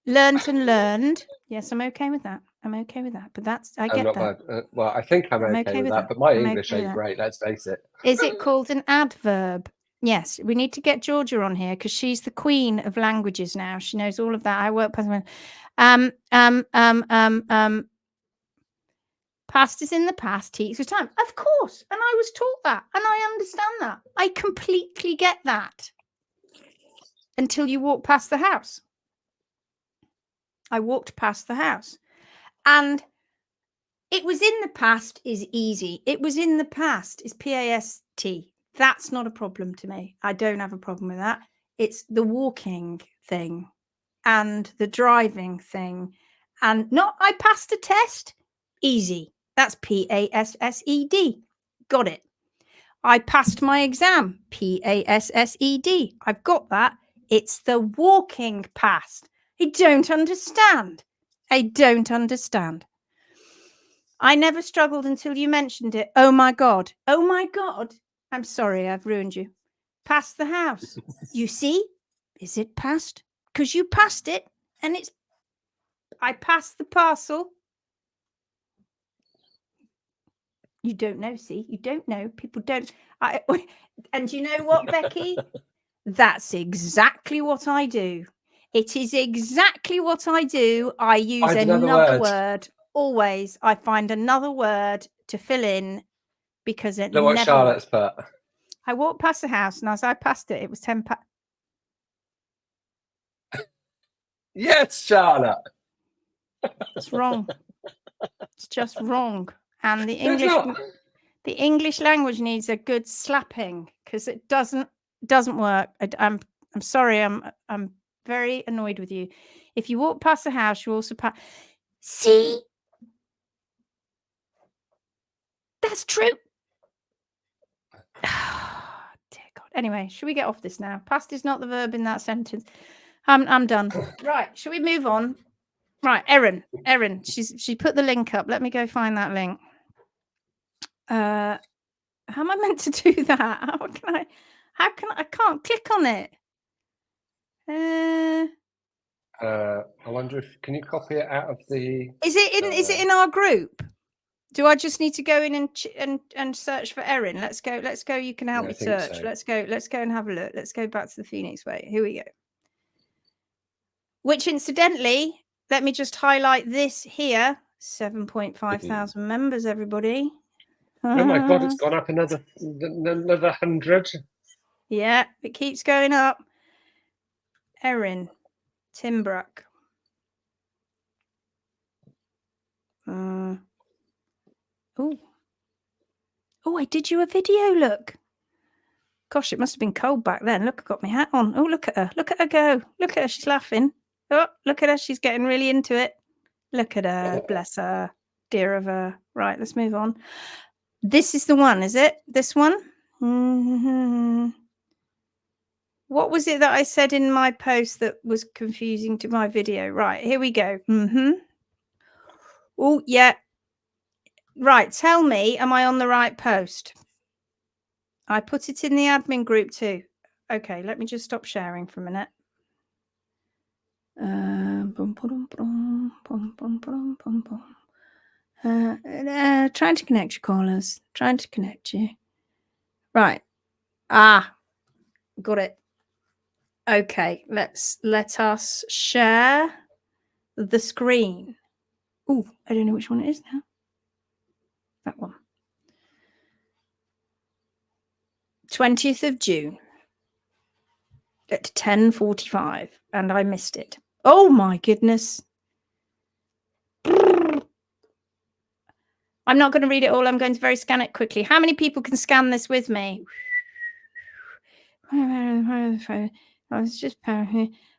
Learned and learned. Yes, I'm okay with that. But I get that. Well, I think I'm okay with that, but my English ain't great, let's face it. Is it called an adverb? Yes, we need to get Georgia on here because she's the queen of languages now. She knows all of that. I work past past is in the past, teach with time. Of course. And I was taught that. And I understand that. I completely get that. Until you walk past the house. I walked past the house. And it was in the past is easy. It was in the past is PAST. That's not a problem to me. I don't have a problem with that. It's the walking thing and the driving thing. And not I passed a test. Easy. That's PASSED. Got it. I passed my exam. PASSED. I've got that. It's the walking past. I don't understand. I never struggled until you mentioned it. Oh my God. I'm sorry, I've ruined you. Past the house. You see? Is it past? Because you passed it and I passed the parcel. You don't know, see? You don't know. People don't. And you know what, Becky? That's exactly what I do. It is exactly what I do. I use another word. Always. I find another word to fill in because it Look what Charlotte's put. I walked past the house and as I passed it, it was 10 past. Yes, Charlotte. It's wrong. It's just wrong. And the English language needs a good slapping because it doesn't work. I'm sorry. I'm very annoyed with you. If you walk past the house, you also pass. See, that's true. Oh, dear God. Anyway, should we get off this now? Past is not the verb in that sentence. I'm done. Right, should we move on? Right, Erin, she put the link up. Let me go find that link. How am I meant to do that? How can I can't click on it. I wonder if can you copy it out of the Is it in our group? Do I just need to go in and search for Erin? Let's go. You can help me search. So. Let's go and have a look. Let's go back to the Phoenix Way. Here we go. Which incidentally, let me just highlight this here. 7.5 thousand members, everybody. Oh my God, it's gone up another 100. Yeah, it keeps going up. Erin Timbrook. Oh, I did you a video, look. Gosh, it must have been cold back then. Look, I got my hat on. Oh, look at her. Look at her go. Look at her. She's laughing. Oh, look at her. She's getting really into it. Look at her. Bless her. Dear of her. Right, let's move on. This is the one, is it? This one? Mm-hmm. What was it that I said in my post that was confusing to my video? Right, here we go. Mm-hmm. Oh, yeah. Right, tell me, am I on the right post? I put it in the admin group too. Okay, let me just stop sharing for a minute. Trying to connect you, callers. Trying to connect you. Right. Got it. Okay, let us share the screen. Oh, I don't know which one it is now. That one. 20th of June at 10:45, and I missed it. Oh my goodness. I'm not going to read it all. I'm going to very scan it quickly. How many people can scan this with me? I was just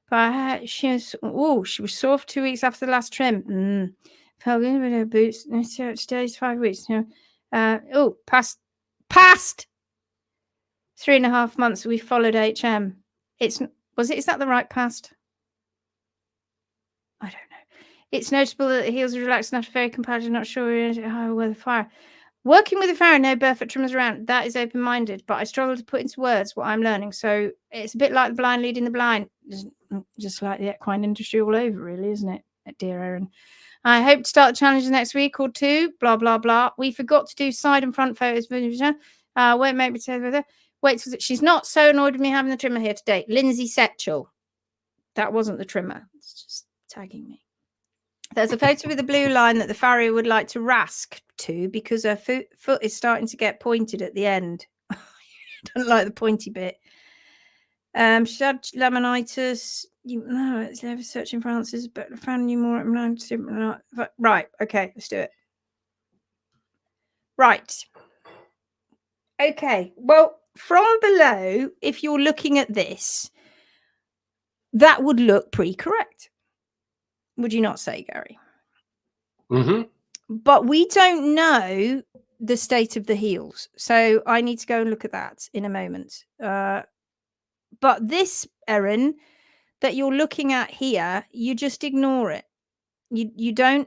but she was sore for 2 weeks after the last trim. Fell in with her boots. Stays 5 weeks. Past 3.5 months. We followed HM. Is that the right past? I don't know. It's notable that the heels are relaxed enough to very comparative. Not sure how with the fire. Working with a fire, no barefoot trimmers around. That is open-minded, but I struggle to put into words what I'm learning. So it's a bit like the blind leading the blind, just like the equine industry all over, really, isn't it, dear Erin? I hope to start the challenge next week or two. Blah blah blah. We forgot to do side and front photos. Won't make me say with her. Wait, she's not so annoyed with me having the trimmer here today. Lindsay Setchell. That wasn't the trimmer. It's just tagging me. There's a photo with a blue line that the farrier would like to rask to because her foot is starting to get pointed at the end. I don't like the pointy bit. She had laminitis. It's never searching for answers, but I found you more. Right. Okay, let's do it. Right. Okay. Well, from below, if you're looking at this, that would look pretty correct. Would you not say, Gary? Mm-hmm. But we don't know the state of the heels. So I need to go and look at that in a moment. But this, Erin, that you're looking at here, you just ignore it. You don't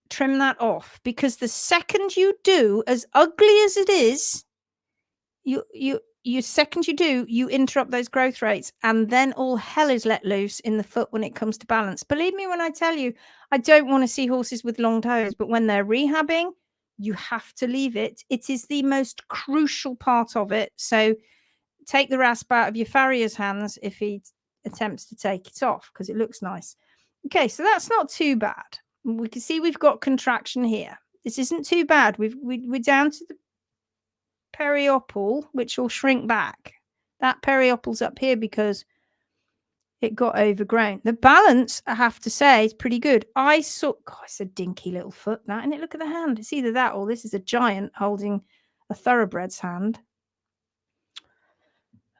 trim that off, because the second you do, as ugly as it is, you interrupt those growth rates, and then all hell is let loose in the foot when it comes to balance. Believe me when I tell you, I don't want to see horses with long toes, but when they're rehabbing, you have to leave it. It is the most crucial part of it. So take the rasp out of your farrier's hands if he attempts to take it off, because it looks nice. Okay, so that's not too bad. We can see we've got contraction here. This isn't too bad. We're down to the periopal, which will shrink back. That periopal's up here because it got overgrown. The balance, I have to say, is pretty good. It's a dinky little foot, that, and look at the hand. It's either that or this is a giant holding a thoroughbred's hand.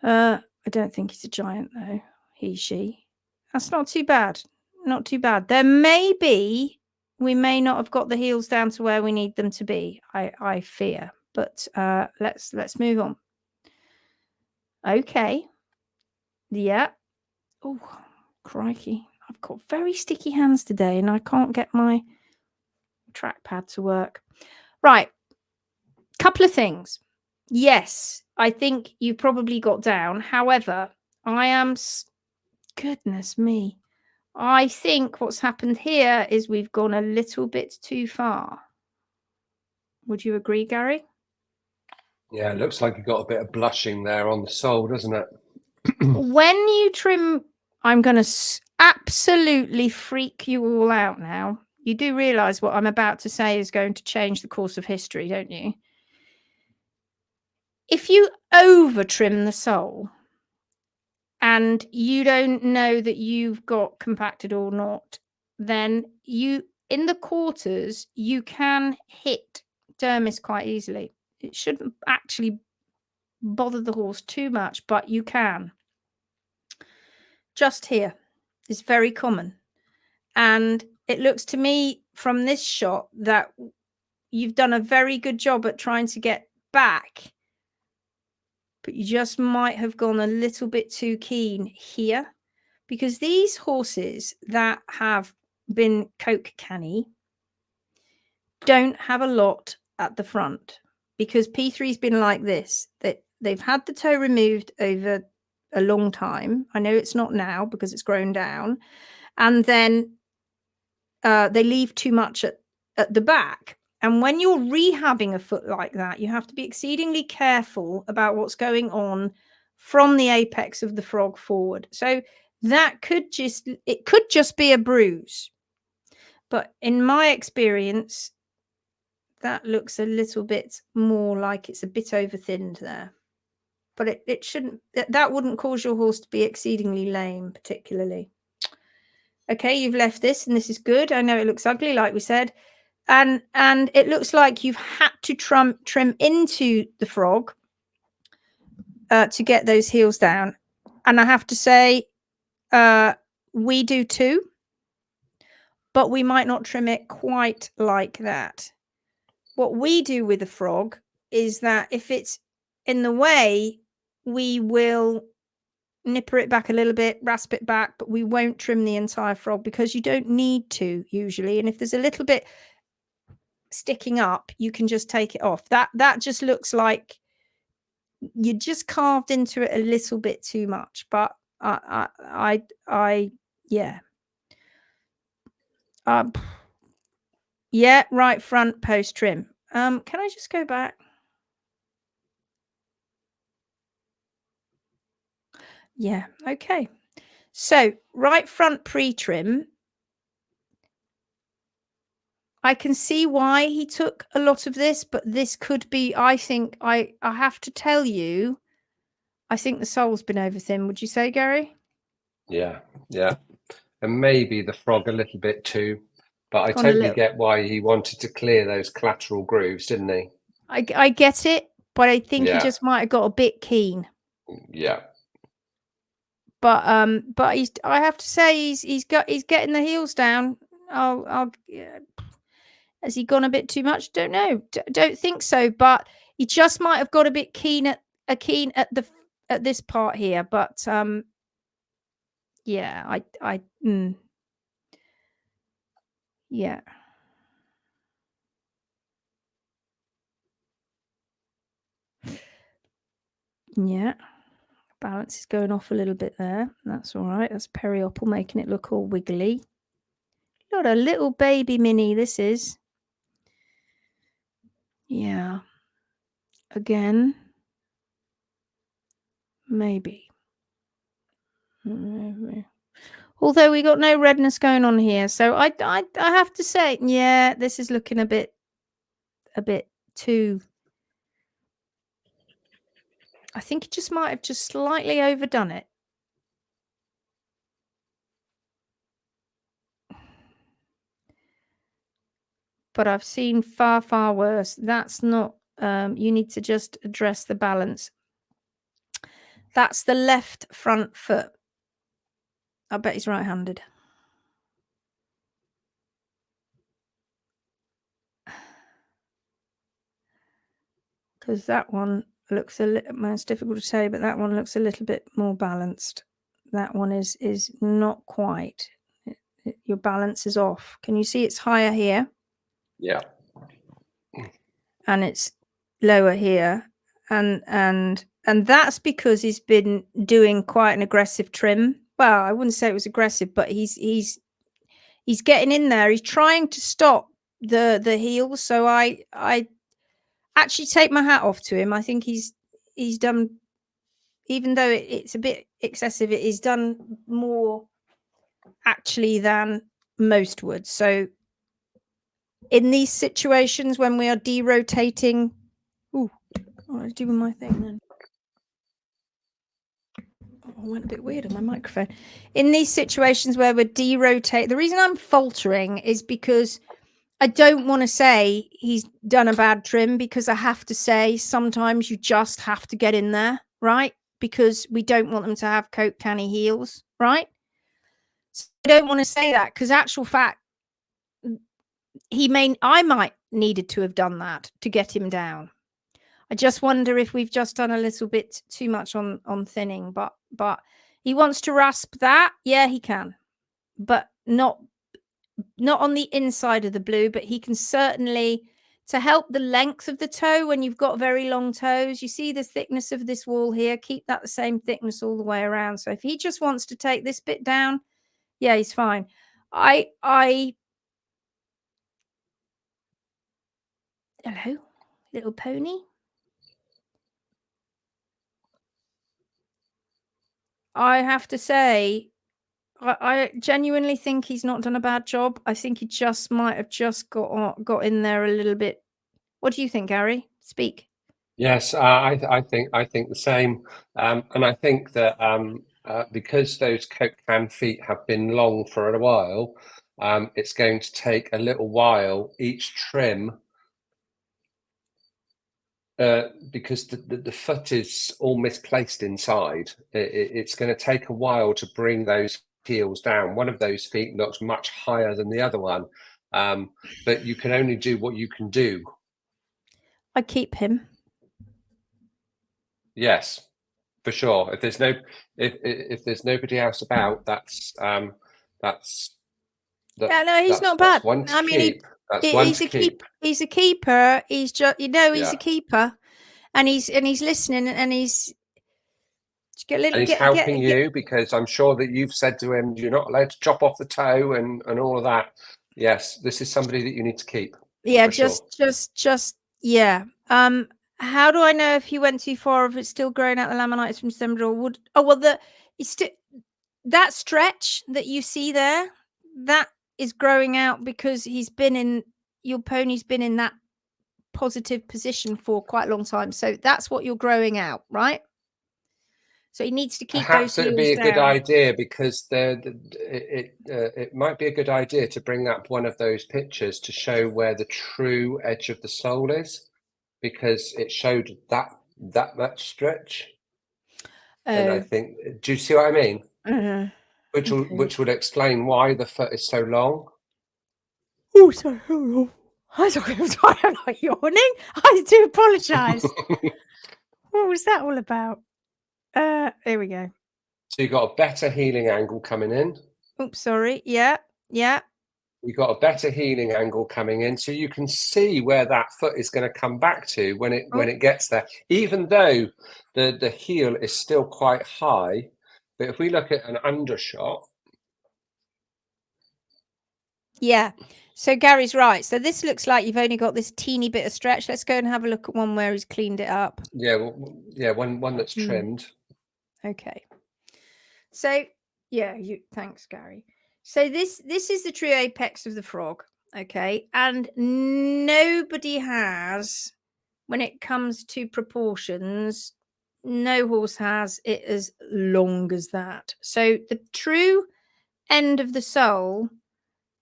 I don't think he's a giant though. She. That's not too bad. Not too bad. We may not have got the heels down to where we need them to be. I fear. But let's move on. Okay. Yeah. Oh, crikey. I've got very sticky hands today and I can't get my trackpad to work. Right. Couple of things. Yes, I think you probably got down. However, I am... Goodness me. I think what's happened here is we've gone a little bit too far. Would you agree, Gary? Yeah, it looks like you've got a bit of blushing there on the sole, doesn't it? When you trim, I'm going to absolutely freak you all out now. You do realize what I'm about to say is going to change the course of history, don't you? If you over trim the sole and you don't know that you've got compacted or not, then you, in the quarters, you can hit dermis quite easily. It shouldn't actually bother the horse too much, but you can. Just here is very common. And it looks to me from this shot that you've done a very good job at trying to get back, but you just might have gone a little bit too keen here, because these horses that have been coke canny don't have a lot at the front, because P3's been like this, that they've had the toe removed over a long time. I know it's not now because it's grown down, and then they leave too much at the back. And when you're rehabbing a foot like that, you have to be exceedingly careful about what's going on from the apex of the frog forward. So that could just be a bruise. But in my experience, that looks a little bit more like it's a bit over thinned there. But it shouldn't, that wouldn't cause your horse to be exceedingly lame, particularly. Okay, you've left this, and this is good. I know it looks ugly, like we said. And it looks like you've had to trim into the frog to get those heels down. And I have to say, we do too, but we might not trim it quite like that. What we do with the frog is that if it's in the way, we will nipper it back a little bit, rasp it back, but we won't trim the entire frog, because you don't need to usually. And if there's a little bit sticking up, you can just take it off. That just looks like you just carved into it a little bit too much. But yeah. Yeah, right front post trim. Can I just go back? Yeah, okay. So right front pre-trim. I can see why he took a lot of this, but this could be, I think, I have to tell you, I think the sole's been over thin. Would you say, Gary? Yeah, yeah. And maybe the frog a little bit too, but I totally get why he wanted to clear those collateral grooves, didn't he? I get it, but I think he just might have got a bit keen. Yeah. But I have to say he's getting the heels down. Has he gone a bit too much? Don't know. Don't think so. But he just might have got a bit keen at this part here. But yeah, yeah. Yeah. Balance is going off a little bit there. That's all right. That's periopal making it look all wiggly. Not a little baby mini, this is. Yeah. Again. Maybe. Although we got no redness going on here. So I have to say, yeah, this is looking a bit too. I think it just might have just slightly overdone it. But I've seen far, far worse. That's not, you need to just address the balance. That's the left front foot. I bet he's right-handed. Because that one looks a little, well, it's difficult to say, but that one looks a little bit more balanced. That one is not quite. Your balance is off. Can you see it's higher here? Yeah. And it's lower here. And that's because he's been doing quite an aggressive trim. Well, I wouldn't say it was aggressive, but he's getting in there. He's trying to stop the heels. So I actually take my hat off to him. I think he's done, even though it's a bit excessive, it is done more actually than most would. So in these situations when we are derotating, ooh, what do I do with my thing then? Oh, I went a bit weird on my microphone. In these situations where we're derotate, the reason I'm faltering is because I don't want to say he's done a bad trim, because I have to say sometimes you just have to get in there, right? Because we don't want them to have coat canny heels, right? So I don't want to say that, because actual fact, I might needed to have done that to get him down. I just wonder if we've just done a little bit too much on thinning, but he wants to rasp that. Yeah, he can, but not on the inside of the blue, but he can certainly, to help the length of the toe when you've got very long toes. You see the thickness of this wall here, keep that the same thickness all the way around. So if he just wants to take this bit down, yeah, he's fine. Hello, little pony. I have to say, I genuinely think he's not done a bad job. I think he just might have just got in there a little bit. What do you think, Gary? Speak. Yes, I think the same, and I think that because those Coke can feet have been long for a while, it's going to take a little while each trim, because the foot is all misplaced inside. It's going to take a while to bring those heels down. One of those feet looks much higher than the other one, but you can only do what you can do. I keep him. Yes, for sure. If there's nobody else about, that's yeah, no, he's not bad. One to I mean, keep. That's one he's to a keep. He's a keeper. He's just, he's Yeah. a keeper, and he's listening, and he's helping you, because I'm sure that you've said to him, you're not allowed to chop off the toe and all of that. Yes, this is somebody that you need to keep. Yeah, just yeah. How do I know if he went too far, if it's still growing out the laminitis from December, or would? Oh well, that stretch that you see there, that is growing out because your pony's been in that positive position for quite a long time. So that's what you're growing out, right? So he needs to keep Perhaps those heels it'd be a down. good idea, because it might be a good idea to bring up one of those pictures to show where the true edge of the sole is, because it showed that much stretch. And I think, do you see what I mean? Which would explain why the foot is so long. Oh, sorry. I'm sorry. I'm not yawning. I do apologise. What was that all about? Here we go. So you've got a better healing angle coming in. Oops, sorry. Yeah. You've got a better healing angle coming in, so you can see where that foot is going to come back to when it gets there. Even though the heel is still quite high, but if we look at an undershot. Yeah. So Gary's right. So this looks like you've only got this teeny bit of stretch. Let's go and have a look at one where he's cleaned it up. Yeah, one that's trimmed. Okay. So yeah, thanks, Gary. So this is the true apex of the frog, okay? And nobody has, when it comes to proportions, no horse has it as long as that. So the true end of the sole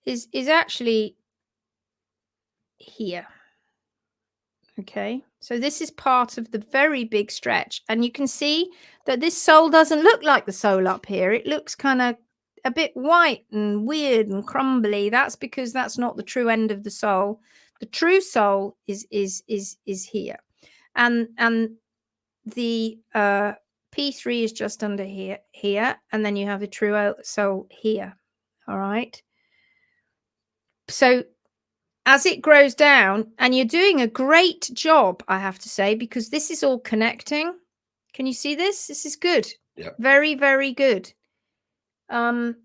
is actually here. Okay, so this is part of the very big stretch, and you can see that this sole doesn't look like the sole up here. It looks kind of a bit white and weird and crumbly. That's because that's not the true end of the sole. The true sole is here, and the P3 is just under here, and then you have the true sole here. All right. So as it grows down, and you're doing a great job, I have to say, because this is all connecting. Can you see this? This is good. Yeah. Very, very good. And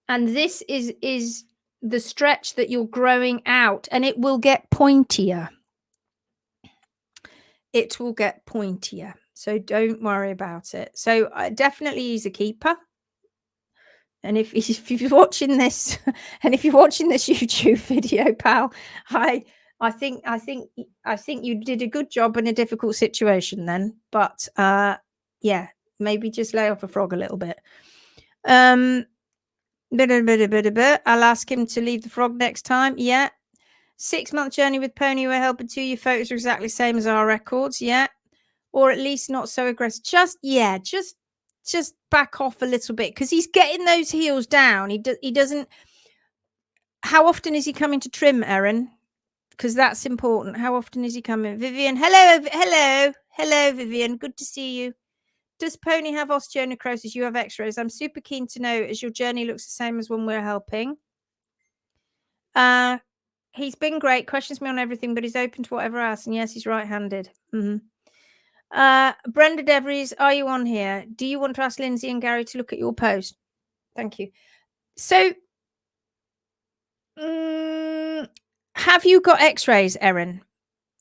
this is the stretch that you're growing out, and it will get pointier. It will get pointier. So don't worry about it. So definitely he's a keeper. And if you're watching this, and if you're watching this YouTube video, pal, I think you did a good job in a difficult situation then. But yeah, maybe just lay off a frog a little bit. I'll ask him to leave the frog next time. Yeah. 6-month journey with Pony. We're helping to. Your photos are exactly the same as our records. Yeah. Or at least not so aggressive. Just back off a little bit, because he's getting those heels down. He doesn't. How often is he coming to trim, Erin? Because that's important. How often is he coming? Vivian, hello, Vivian. Good to see you. Does Pony have osteonecrosis? You have x-rays. I'm super keen to know, as your journey looks the same as when we're helping. He's been great. Questions me on everything, but he's open to whatever else. And yes, he's right-handed. Brenda Devries, are you on here? Do you want to ask Lindsay and Gary to look at your post? Thank you. So, have you got x-rays, Erin?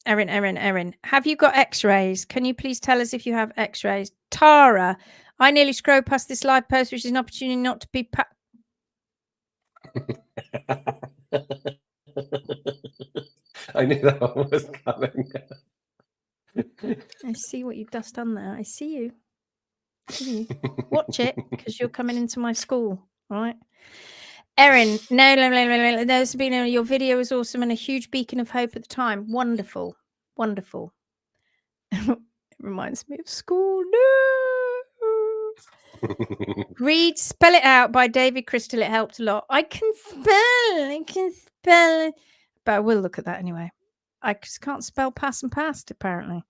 Erin, have you got x-rays? Can you please tell us if you have x-rays? Tara, I nearly scrolled past this live post, which is an opportunity not to be I knew that one was coming. I see what you've just done there. I see you. Watch it, because you're coming into my school, right? Erin, no, Sabina, your video was awesome and a huge beacon of hope at the time. Wonderful. It reminds me of school. No. Read Spell It Out by David Crystal. It helped a lot. I can spell it. But I will look at that anyway. I just can't spell pass and past, apparently.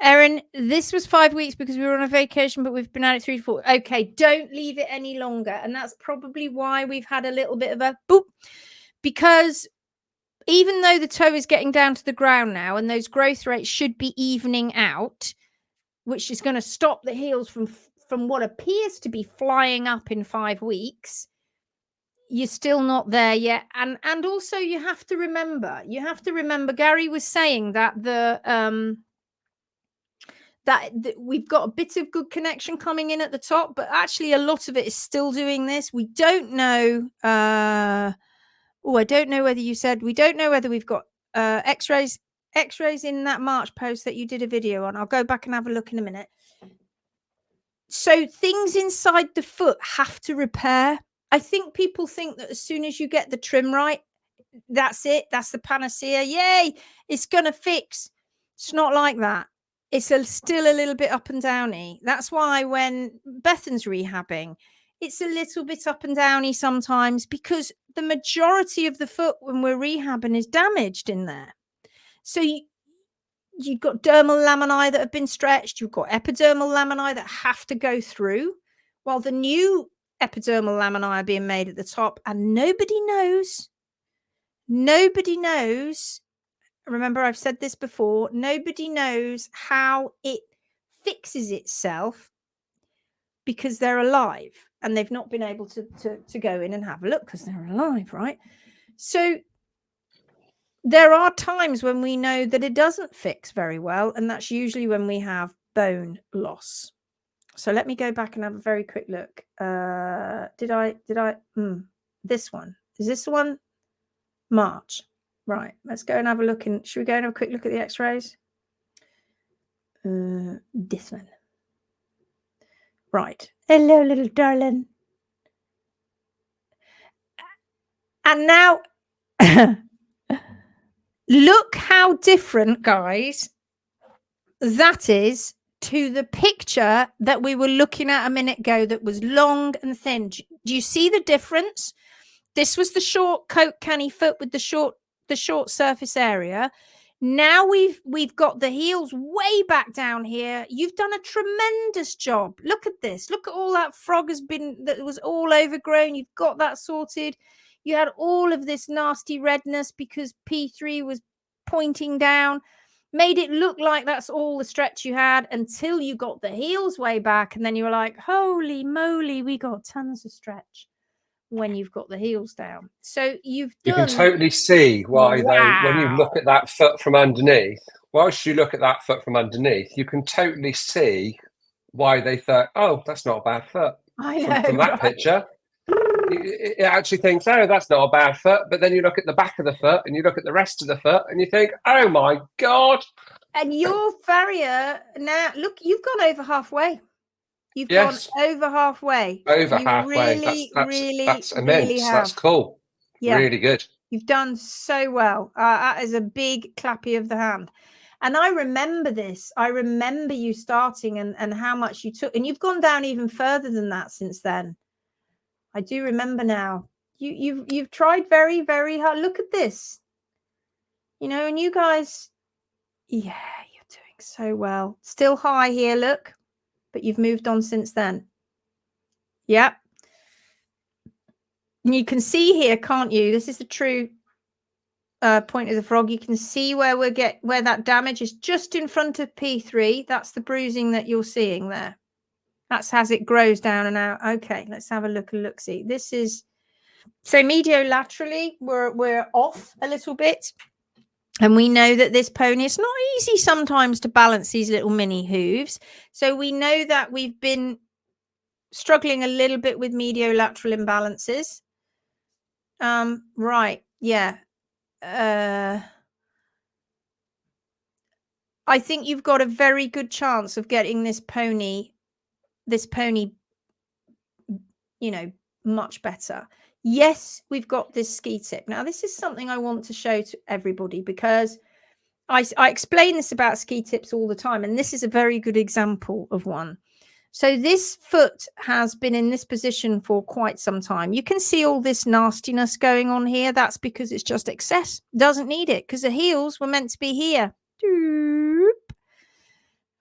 Erin, this was 5 weeks because we were on a vacation, but we've been at it 3 to 4. Okay, don't leave it any longer. And that's probably why we've had a little bit of a boop. Because even though the toe is getting down to the ground now, and those growth rates should be evening out, which is going to stop the heels from what appears to be flying up in 5 weeks, you're still not there yet. And also you have to remember, Gary was saying that that we've got a bit of good connection coming in at the top, but actually a lot of it is still doing this. We don't know. I don't know whether you said, we don't know whether we've got x-rays in that March post that you did a video on. I'll go back and have a look in a minute. So things inside the foot have to repair. I think people think that as soon as you get the trim right, that's it. That's the panacea. Yay, it's going to fix. It's not like that. It's still a little bit up and downy. That's why when Bethan's rehabbing, it's a little bit up and downy sometimes, because the majority of the foot when we're rehabbing is damaged in there. So you've got dermal laminae that have been stretched. You've got epidermal laminae that have to go through, while the new epidermal laminae are being made at the top, and nobody knows. Remember, I've said this before. Nobody knows how it fixes itself, because they're alive and they've not been able to go in and have a look because they're alive, right? So there are times when we know that it doesn't fix very well, and that's usually when we have bone loss. So let me go back and have a very quick look. This one. Is this the one? March. Right, let's go and have a look. Should we go and have a quick look at the x-rays? This one. Right. Hello, little darling. And now, look how different, guys, that is to the picture that we were looking at a minute ago that was long and thin. Do you see the difference? This was the short coat canny foot with the short surface area. Now we've got the heels way back down here. You've done a tremendous job. Look at this. Look at all that frog that was all overgrown. You've got that sorted. You had all of this nasty redness because P3 was pointing down. Made it look like that's all the stretch you had until you got the heels way back. And then you were like, holy moly, we got tons of stretch when you've got the heels down. So you can totally see why when you look at that foot from underneath, whilst you look at that foot from underneath, you can totally see why they thought, oh, that's not a bad foot. I know, from that picture. It actually thinks, oh, that's not a bad foot. But then you look at the back of the foot and you look at the rest of the foot and you think, oh my God. And your farrier now, look, you've gone over halfway. You've gone over halfway. Over halfway. That's immense. Really that's cool. Yeah. Really good. You've done so well. That is a big clappy of the hand. And I remember this. I remember you starting and how much you took. And you've gone down even further than that since then. I do remember now. You've tried very, very hard. Look at this. You know, and you guys, yeah, you're doing so well. Still high here, look. But you've moved on since then. Yep. And you can see here, can't you? This is the true point of the frog. You can see where where that damage is just in front of P3. That's the bruising that you're seeing there. That's as it grows down and out. Okay, let's have a look. See, this is so mediolaterally. We're off a little bit. And we know that this pony, it's not easy sometimes to balance these little mini hooves. So we know that we've been struggling a little bit with mediolateral imbalances. Right. Yeah. I think you've got a very good chance of getting this pony, you know, much better. Yes, we've got this ski tip. Now, this is something I want to show to everybody because I explain this about ski tips all the time. And this is a very good example of one. So this foot has been in this position for quite some time. You can see all this nastiness going on here. That's because it's just excess. Doesn't need it because the heels were meant to be here.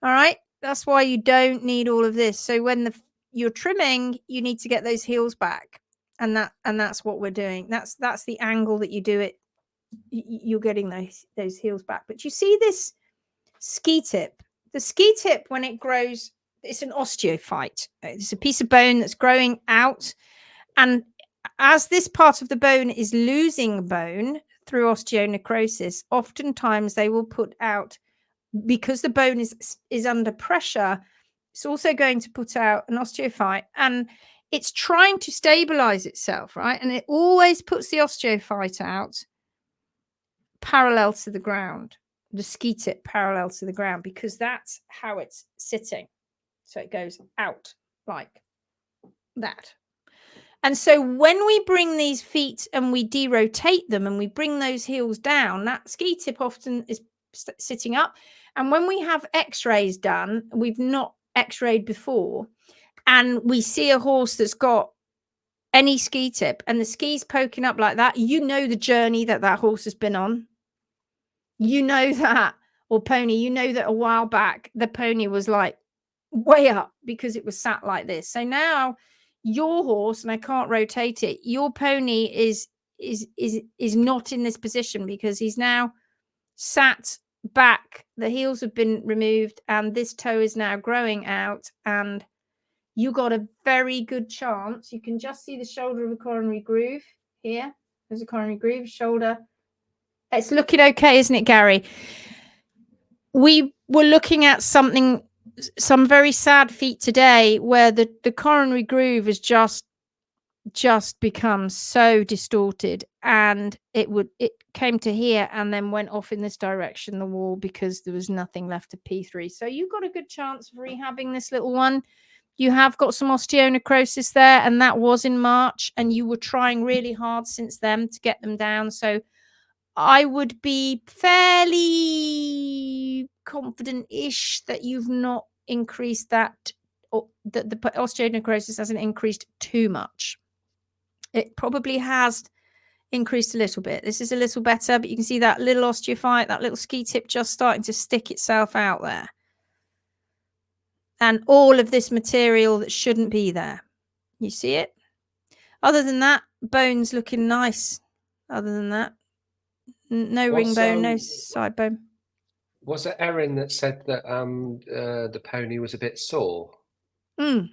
All right. That's why you don't need all of this. So when you're trimming, you need to get those heels back. And that's what we're doing. That's the angle that you do it. You're getting those heels back. But you see this ski tip. The ski tip, when it grows, it's an osteophyte. It's a piece of bone that's growing out. And as this part of the bone is losing bone through osteonecrosis, oftentimes they will put out, because the bone is under pressure, it's also going to put out an osteophyte. And it's trying to stabilize itself, right? And it always puts the osteophyte out parallel to the ground, the ski tip parallel to the ground, because that's how it's sitting. So it goes out like that. And so when we bring these feet and we derotate them and we bring those heels down, that ski tip often is sitting up. And when we have x-rays done, we've not x-rayed before, and we see a horse that's got any ski tip and the ski's poking up like that, you know the journey that horse has been on. You know that, or pony, you know that a while back the pony was like way up because it was sat like this. So now your horse, and I can't rotate it, your pony is not in this position because he's now sat back. The heels have been removed and this toe is now growing out, and you got a very good chance. You can just see the shoulder of a coronary groove here. There's a coronary groove, shoulder. It's looking okay, isn't it, Gary? We were looking at some very sad feet today where the coronary groove has just become so distorted, and it came to here and then went off in this direction, the wall, because there was nothing left of P3. So you've got a good chance of rehabbing this little one. You have got some osteonecrosis there, and that was in March, and you were trying really hard since then to get them down. So I would be fairly confident-ish that you've not increased that, or that the osteonecrosis hasn't increased too much. It probably has increased a little bit. This is a little better, but you can see that little osteophyte, that little ski tip just starting to stick itself out there. And all of this material that shouldn't be there. You see it? Other than that, bones looking nice. Other than that, no ring bone, no side bone. Was it Erin that said that the pony was a bit sore? Mm.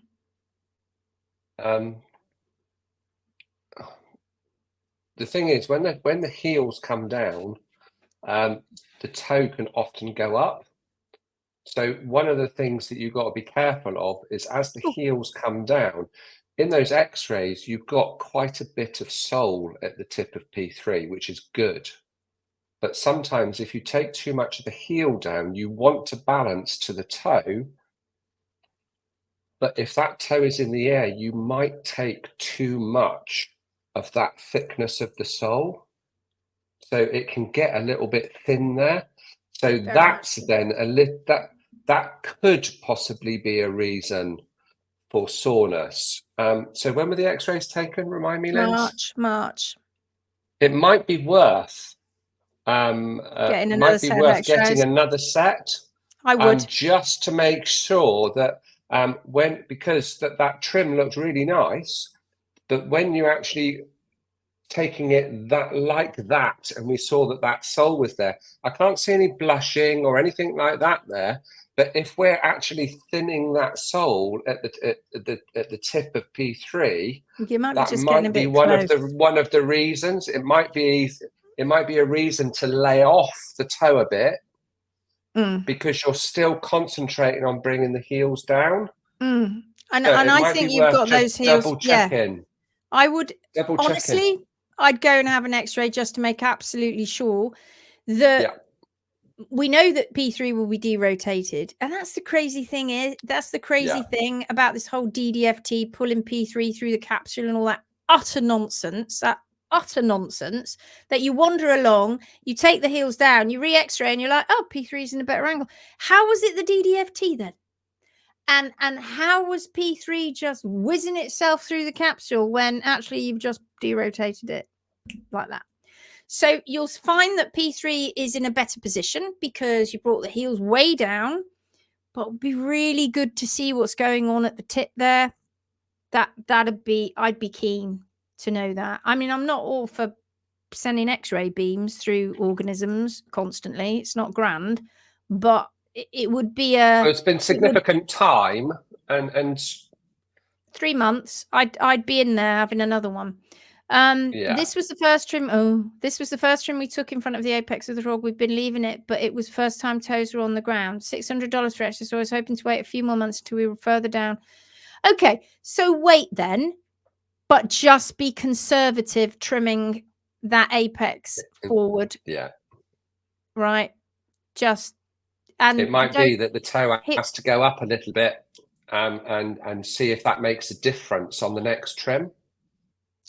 The thing is, when the heels come down, the toe can often go up. So one of the things that you've got to be careful of is as the heels come down, in those x-rays, you've got quite a bit of sole at the tip of P3, which is good. But sometimes if you take too much of the heel down, you want to balance to the toe. But if that toe is in the air, you might take too much of that thickness of the sole. So it can get a little bit thin there. So that's then that could possibly be a reason for soreness. So when were the x-rays taken? Remind me, Linz? March. It might be worth getting another set. I would. Just to make sure that because that trim looked really nice, but when you actually taking it like that, and we saw that sole was there, I can't see any blushing or anything like that there. But if we're actually thinning that sole at the tip of P3, that might be one of the reasons. It might be a reason to lay off the toe a bit because you're still concentrating on bringing the heels down. And I think you've got those heels. Double checking. I would honestly. I'd go and have an x-ray just to make absolutely sure that we know that P3 will be derotated. And that's the crazy thing thing about this whole DDFT pulling P3 through the capsule and all that utter nonsense, that you wander along, you take the heels down, you re-x-ray and you're like, oh, P3 is in a better angle. How was it the DDFT then? And how was P3 just whizzing itself through the capsule when actually you've just derotated it like that? So you'll find that P3 is in a better position because you brought the heels way down, but it would be really good to see what's going on at the tip there. I'd be keen to know that. I mean, I'm not all for sending x-ray beams through organisms constantly. It's not grand, but it would be it's been significant time and 3 months. I'd be in there having another one. This was the first trim. This was the first trim we took in front of the apex of the frog. We've been leaving it, but it was first time toes were on the ground. $600 for extra. So I was hoping to wait a few more months until we were further down. Okay, so wait then, but just be conservative trimming that apex forward. Yeah. Right. And it might be that the toe has to go up a little bit and see if that makes a difference on the next trim.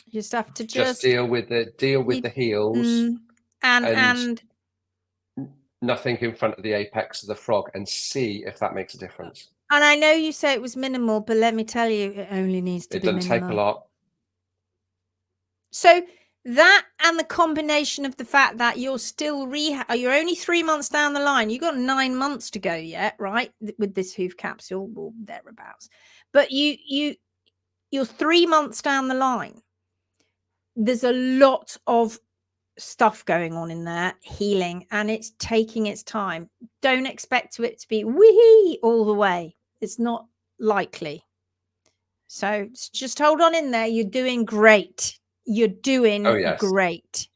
You just have to just deal with the heels and nothing in front of the apex of the frog and see if that makes a difference. And I know you say it was minimal, but let me tell you, it only needs to be minimal. It doesn't take a lot. So that and the combination of the fact that you're still you're only 3 months down the line. You've got 9 months to go yet, right? With this Hoof capsule or thereabouts. But you're 3 months down the line. There's a lot of stuff going on in there, healing, and it's taking its time. Don't expect it to be wee all the way. It's not likely. So just hold on in there. You're doing great. You're doing great.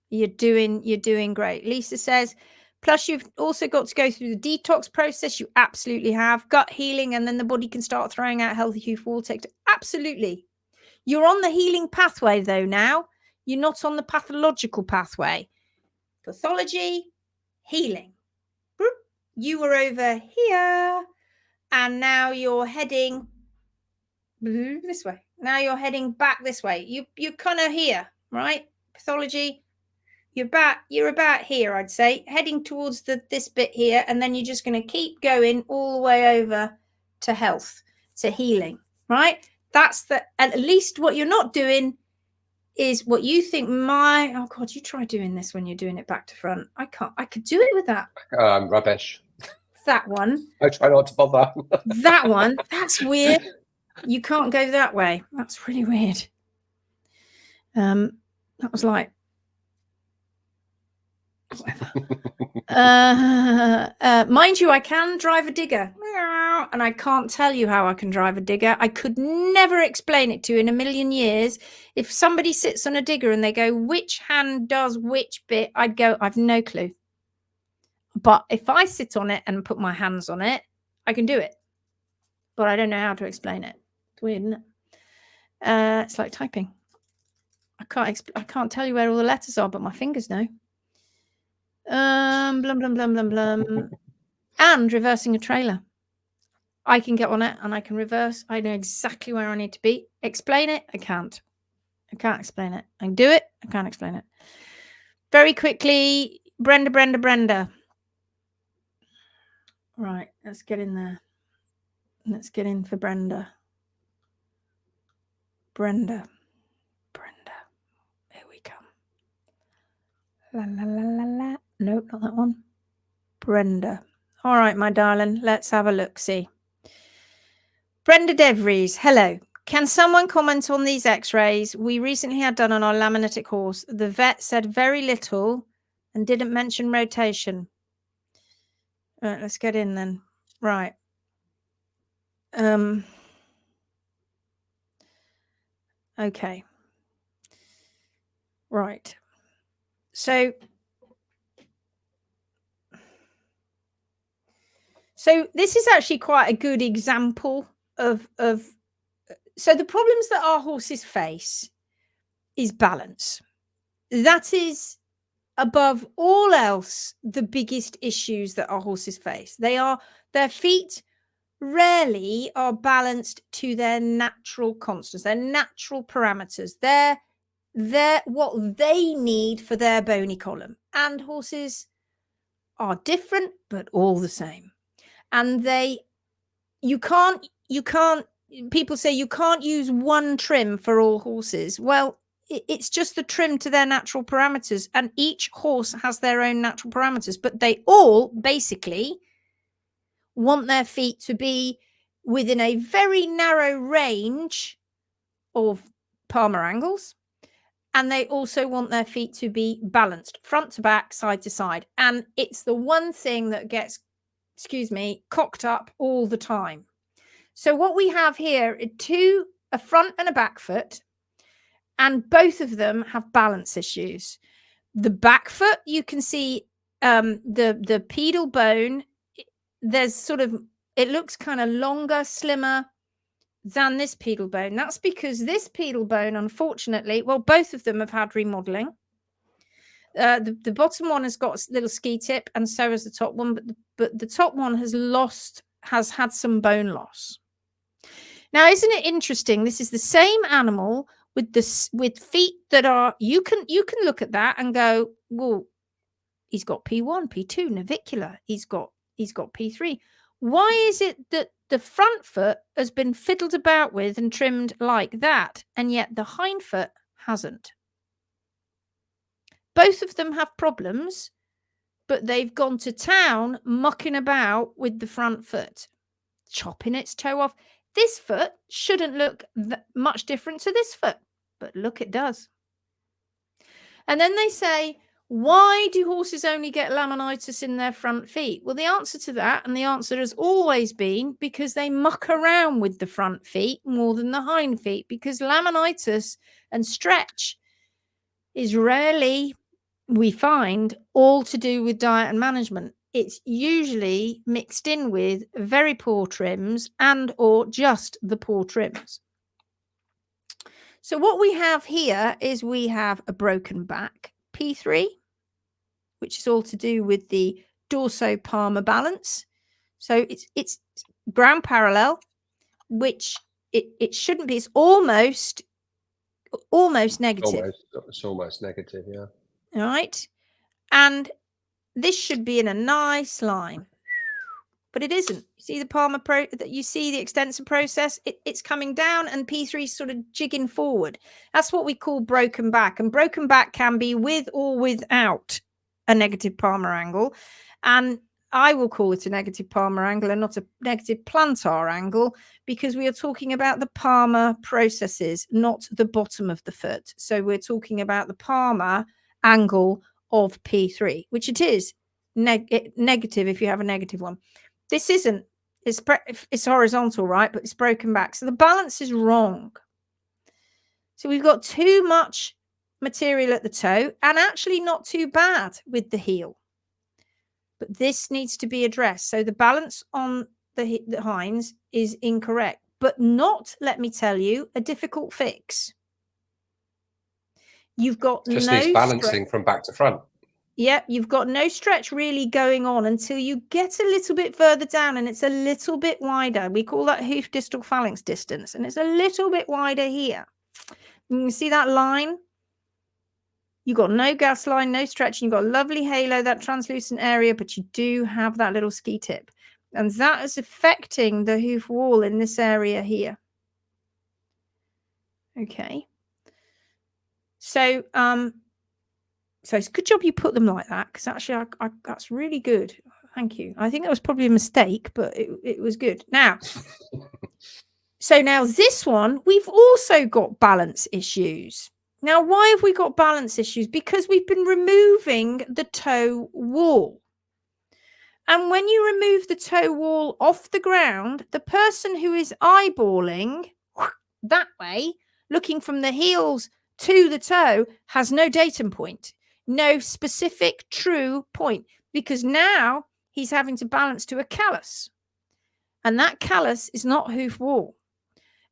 You're doing great. Lisa says, plus you've also got to go through the detox process. You absolutely have. Gut healing, and then the body can start throwing out healthy hoof wall texture. Absolutely. You're on the healing pathway though now. You're not on the pathological pathway. Pathology, healing. You were over here, and now you're heading this way. Now you're heading back this way. You're kind of here, right? Pathology, you're about here, I'd say, heading towards this bit here, and then you're just going to keep going all the way over to health, to healing, right? That's at least what you're not doing is what you think oh God, you try doing this when you're doing it back to front. I can't. I could do it with that. Rubbish. That one. I try not to bother. That one. That's weird. You can't go that way. That's really weird. That was like whatever. Mind you, I can drive a digger, and I can't tell you how I can drive a digger. I could never explain it to you in a million years. If somebody sits on a digger and they go, which hand does which bit, I'd go, I've no clue. But if I sit on it and put my hands on it, I can do it. But I don't know how to explain it. It's weird, isn't it? It's like typing. I can't tell you where all the letters are, but my fingers know. Blum, blum, blum, blum, blum. And reversing a trailer. I can get on it and I can reverse. I know exactly where I need to be. Explain it? I can't. I can't explain it. I can do it. I can't explain it. Very quickly, Brenda. Right, let's get in there. Let's get in for Brenda. Brenda. Here we come. La la la la la. Nope, not that one. Brenda. All right, my darling. Let's have a look. See. Brenda DeVries. Hello. Can someone comment on these x-rays we recently had done on our laminitic horse? The vet said very little and didn't mention rotation. All right, let's get in then. Right. Okay. Right. So this is actually quite a good example of so the problems that our horses face is balance. That is above all else the biggest issues that our horses face. Their feet rarely are balanced to their natural constants, their natural parameters. They're what they need for their bony column. And horses are different, but all the same. And you can't, people say you can't use one trim for all horses. Well, it's just the trim to their natural parameters. And each horse has their own natural parameters, but they all basically want their feet to be within a very narrow range of palmar angles. And they also want their feet to be balanced front to back, side to side. And it's the one thing that gets, cocked up all the time. So what we have here are a front and a back foot, and both of them have balance issues. The back foot, you can see the pedal bone, there's sort of, it looks kind of longer, slimmer than this pedal bone. That's because this pedal bone, unfortunately, well, both of them have had remodeling. The bottom one has got a little ski tip, and so has the top one, but the top one has had some bone loss. Now, isn't it interesting? This is the same animal with feet that are, you can look at that and go, well, he's got P1, P2, navicular. He's got P3. Why is it that the front foot has been fiddled about with and trimmed like that, and yet the hind foot hasn't? Both of them have problems, but they've gone to town mucking about with the front foot, chopping its toe off. This foot shouldn't look much different to this foot, but look, it does. And then they say, why do horses only get laminitis in their front feet? Well, the answer to that, and the answer has always been, because they muck around with the front feet more than the hind feet, because laminitis and stretch is rarely, we find, all to do with diet and management. It's usually mixed in with very poor trims and or just the poor trims. So what we have here is we have a broken back, P3, which is all to do with the dorso-palmar balance. So it's ground parallel, which it shouldn't be. It's almost negative. It's almost negative, yeah. All right. And this should be in a nice line. but it isn't. You see the palmar you see the extensor process, it's coming down and P3 is sort of jigging forward. That's what we call broken back, and broken back can be with or without a negative palmar angle, and I will call it a negative palmar angle and not a negative plantar angle, because we are talking about the palmar processes, not the bottom of the foot. So we're talking about the palmar angle of P3, which it is negative if you have a negative one. This isn't. It's horizontal, right? But it's broken back. So the balance is wrong. So we've got too much material at the toe and actually not too bad with the heel. But this needs to be addressed. So the balance on the hinds is incorrect, but not, let me tell you, a difficult fix. You've got just needs balancing from back to front. Yeah, you've got no stretch really going on until you get a little bit further down and it's a little bit wider. We call that hoof distal phalanx distance, and it's a little bit wider here. You can see that line? You've got no gas line, no stretching. You've got a lovely halo, that translucent area, but you do have that little ski tip. And that is affecting the hoof wall in this area here. Okay. So, it's a good job you put them like that, because actually that's really good. Thank you. I think that was probably a mistake, but it was good. Now, so now this one, we've also got balance issues. Now, why have we got balance issues? Because we've been removing the toe wall. And when you remove the toe wall off the ground, the person who is eyeballing that way, looking from the heels to the toe, has no datum point, no specific true point, because now he's having to balance to a callus. And that callus is not hoof wall.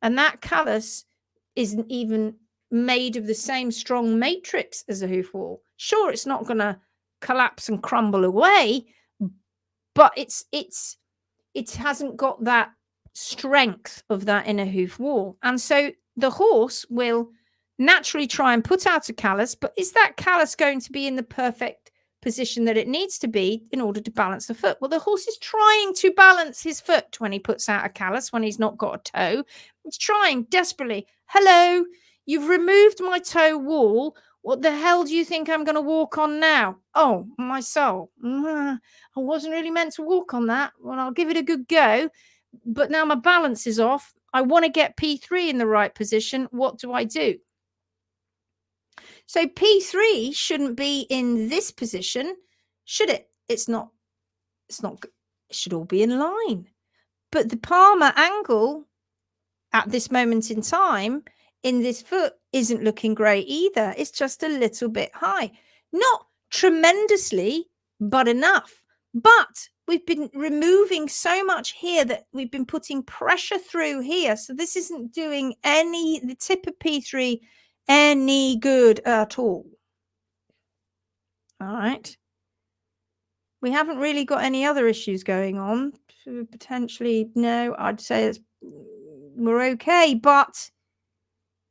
And that callus isn't even made of the same strong matrix as a hoof wall. Sure, it's not going to collapse and crumble away, but it hasn't got that strength of that inner hoof wall. And so the horse will naturally try and put out a callus, but is that callus going to be in the perfect position that it needs to be in order to balance the foot? Well, the horse is trying to balance his foot when he puts out a callus, when he's not got a toe. It's trying desperately. Hello, you've removed my toe wall. What the hell do you think I'm going to walk on now? Oh, my soul. I wasn't really meant to walk on that. Well, I'll give it a good go. But now my balance is off. I want to get P3 in the right position. What do I do? So P3 shouldn't be in this position, should it? It's not. It should all be in line. But the palmar angle at this moment in time in this foot isn't looking great either. It's just a little bit high. Not tremendously, but enough. But we've been removing so much here that we've been putting pressure through here. So this isn't doing the tip of P3 any good at all. All right. We haven't really got any other issues going on. Potentially, no, I'd say we're okay, but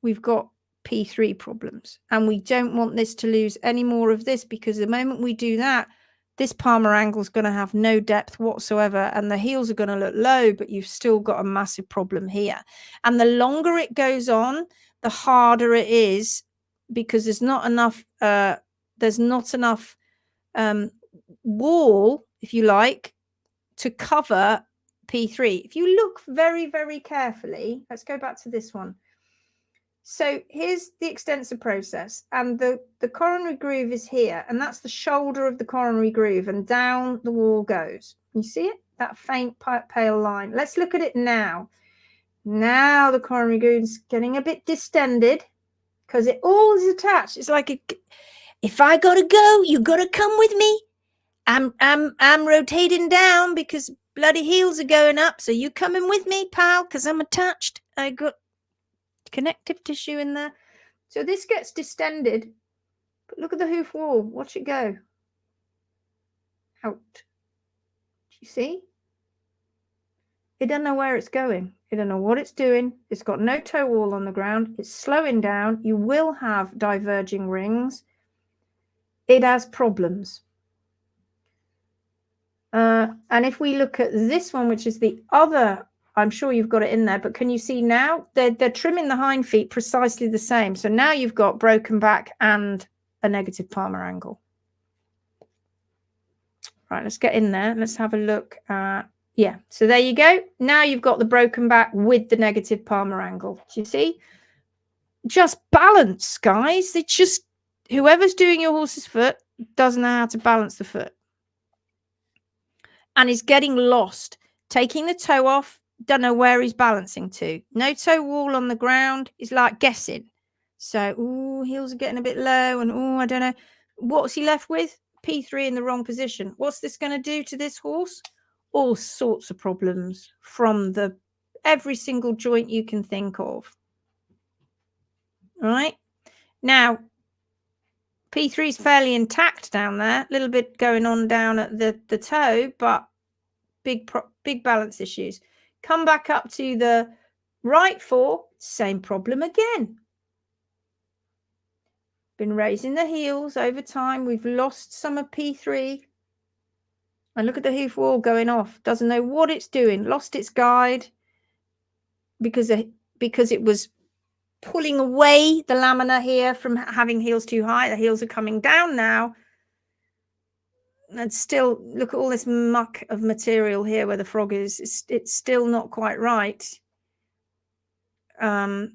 we've got P3 problems, and we don't want this to lose any more of this, because the moment we do that, this palmar angle is going to have no depth whatsoever, and the heels are going to look low, but you've still got a massive problem here. And the longer it goes on, the harder it is, because there's not enough wall, if you like, to cover P3. If you look very, very carefully, let's go back to this one. So here's the extensor process, and the coronary groove is here, and that's the shoulder of the coronary groove, and down the wall goes. You see it? That faint pale line. Let's look at it now. Now the coronary groove's getting a bit distended because it all is attached. It's like if I gotta go, you gotta come with me. I'm rotating down because bloody heels are going up. So you coming with me, pal? Because I'm attached. I got connective tissue in there. So this gets distended. But look at the hoof wall. Watch it go. Out. Do you see? It doesn't know where it's going. It doesn't know what it's doing. It's got no toe wall on the ground. It's slowing down. You will have diverging rings. It has problems. And if we look at this one, which is the other, I'm sure you've got it in there, but can you see now they're trimming the hind feet precisely the same. So now you've got broken back and a negative palmar angle. Right, let's get in there. Let's have a look at, yeah. So there you go. Now you've got the broken back with the negative palmar angle. Do you see? Just balance, guys. It's just whoever's doing your horse's foot doesn't know how to balance the foot and is getting lost, taking the toe off, don't know where he's balancing to. No toe wall on the ground is like guessing. So, ooh, heels are getting a bit low and, oh, I don't know. What's he left with? P3 in the wrong position. What's this going to do to this horse? All sorts of problems from every single joint you can think of. All right. Now, P3 is fairly intact down there. A little bit going on down at the toe, but big balance issues. Come back up to the right 4, same problem again. Been raising the heels over time. We've lost some of P3. And look at the hoof wall going off. Doesn't know what it's doing. Lost its guide because it was pulling away the lamina here from having heels too high. The heels are coming down now. And still, look at all this muck of material here where the frog is. It's still not quite right. And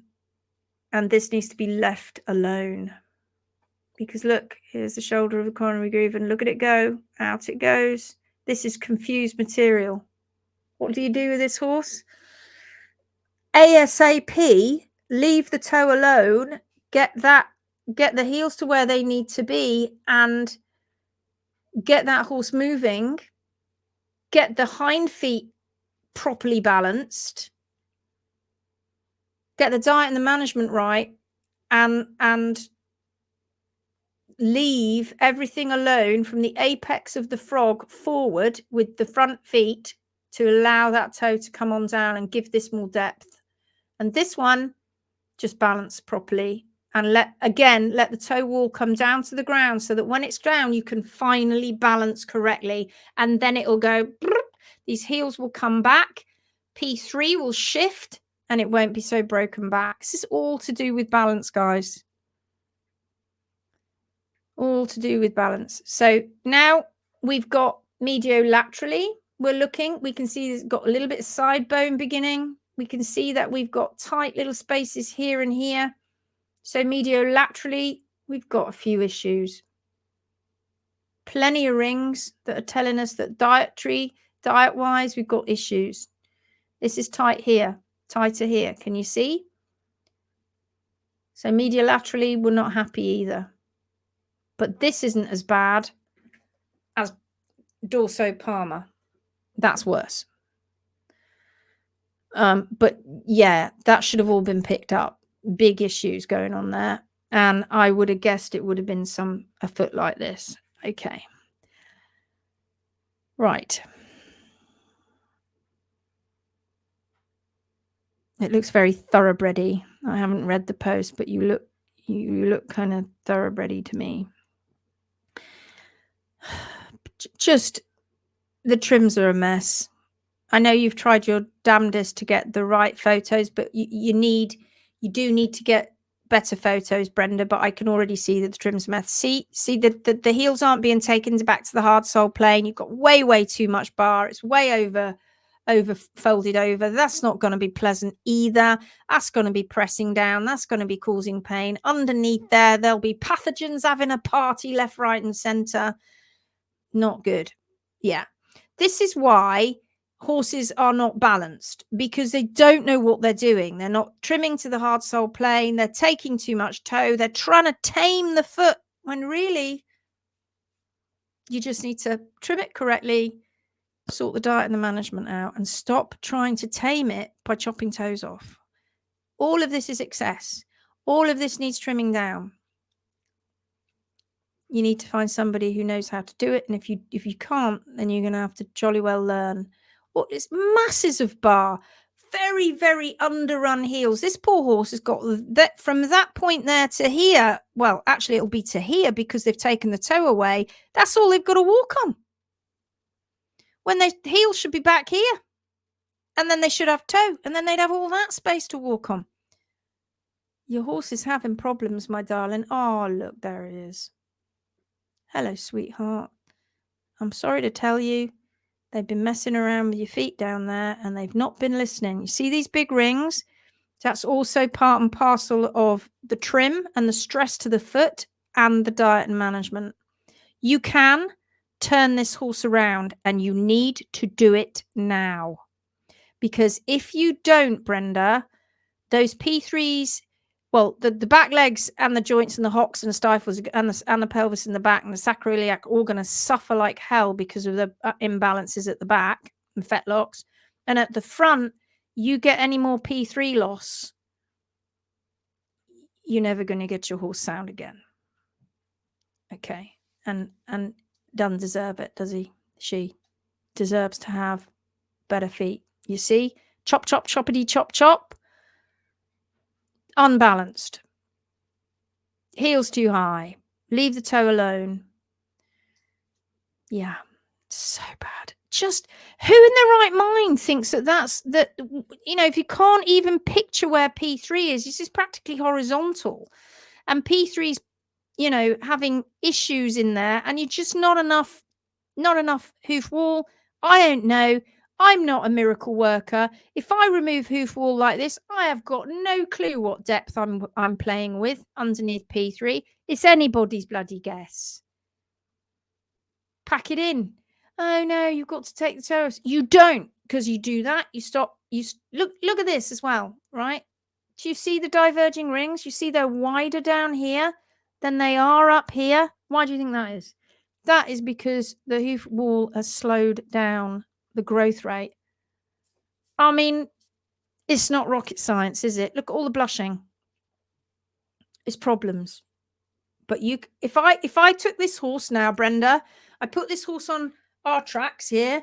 this needs to be left alone. Because look, here's the shoulder of the coronary groove, and look at it go. Out it goes. This is confused material. What do you do with this horse? ASAP, leave the toe alone, get the heels to where they need to be, and get that horse moving. Get the hind feet properly balanced. Get the diet and the management right, and leave everything alone from the apex of the frog forward with the front feet to allow that toe to come on down and give this more depth. And this one, just balance properly and let the toe wall come down to the ground so that when it's down, you can finally balance correctly. And then it'll go, these heels will come back, P3 will shift, and it won't be so broken back. This is all to do with balance, guys. All to do with balance. So now we've got mediolaterally. We're looking, we can see it's got a little bit of side bone beginning. We can see that we've got tight little spaces here and here. So mediolaterally, we've got a few issues. Plenty of rings that are telling us that diet-wise, we've got issues. This is tight here, tighter here. Can you see? So mediolaterally, we're not happy either. But this isn't as bad as dorsopalmar. That's worse. But yeah, that should have all been picked up. Big issues going on there. And I would have guessed it would have been a foot like this. Okay. Right. It looks very thoroughbredy. I haven't read the post, but you look kind of thoroughbredy to me. Just the trims are a mess. I know you've tried your damnedest to get the right photos, but you do need to get better photos, Brenda. But I can already see that the trim's a mess. See that the heels aren't being taken back to the hard sole plane. You've got way too much bar. It's way over folded over. That's not going to be pleasant either. That's going to be pressing down. That's going to be causing pain. Underneath there'll be pathogens having a party left, right, and center. Not good. Yeah. This is why horses are not balanced, because they don't know what they're doing. They're not trimming to the hard sole plane. They're taking too much toe. They're trying to tame the foot when really you just need to trim it correctly, sort the diet and the management out, and stop trying to tame it by chopping toes off. All of this is excess. All of this needs trimming down. You need to find somebody who knows how to do it. And if you can't, then you're going to have to jolly well learn. Well, it's masses of bar, very, very underrun heels. This poor horse has got that from that point there to here. Well, actually, it'll be to here because they've taken the toe away. That's all they've got to walk on. when their heels should be back here. And then they should have toe. And then they'd have all that space to walk on. Your horse is having problems, my darling. Oh, look, there it is. Hello, sweetheart. I'm sorry to tell you, they've been messing around with your feet down there and they've not been listening. You see these big rings? That's also part and parcel of the trim and the stress to the foot and the diet and management. You can turn this horse around and you need to do it now. Because if you don't, Brenda, those P3s, well, the back legs and the joints and the hocks and the stifles and the pelvis in the back and the sacroiliac are all going to suffer like hell because of the imbalances at the back and fetlocks. And at the front, you get any more P3 loss, you're never going to get your horse sound again. Okay. And doesn't deserve it, does he? She deserves to have better feet. You see? Chop, chop, choppity, chop, chop. Unbalanced. Heels too high. Leave the toe alone. Yeah. So bad. Just who in their right mind thinks that, you know, if you can't even picture where P3 is, this is practically horizontal. And P3's, you know, having issues in there and you're just not enough hoof wall. I don't know. I'm not a miracle worker. If I remove hoof wall like this, I have got no clue what depth I'm playing with underneath P3. It's anybody's bloody guess. Pack it in. Oh no, you've got to take the toes. You don't, because you do that, you stop. You look at this as well, right? Do you see the diverging rings? You see they're wider down here than they are up here. Why do you think that is? That is because the hoof wall has slowed down the growth rate. I mean, it's not rocket science, is it? Look at all the blushing. It's problems. But if I took this horse now, Brenda, I put this horse on our tracks here,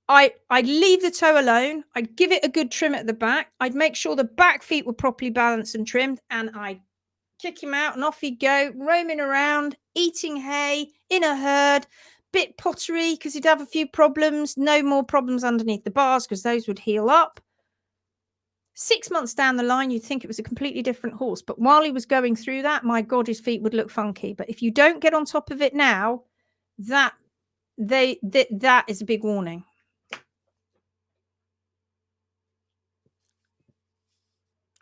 I'd leave the toe alone. I'd give it a good trim at the back. I'd make sure the back feet were properly balanced and trimmed, and I'd kick him out and off he'd go, roaming around, eating hay in a herd, bit pottery because he'd have a few problems, no more problems underneath the bars because those would heal up. 6 months down the line, you'd think it was a completely different horse. But while he was going through that, my God, his feet would look funky. But if you don't get on top of it now, that is a big warning.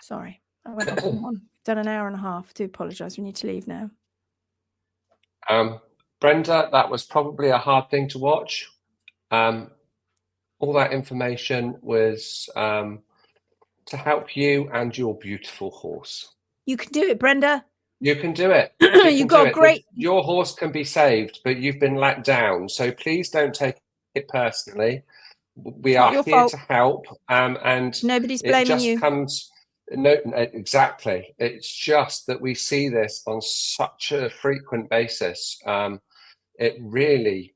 Sorry, I went off on one. Done an hour and a half. Do apologise. We need to leave now. Brenda, that was probably a hard thing to watch. All that information was to help you and your beautiful horse. You can do it, Brenda. You can do it. You got great. Your horse can be saved, but you've been let down. So please don't take it personally. We are here to help, and nobody's blaming you. No, exactly. It's just that we see this on such a frequent basis. It really.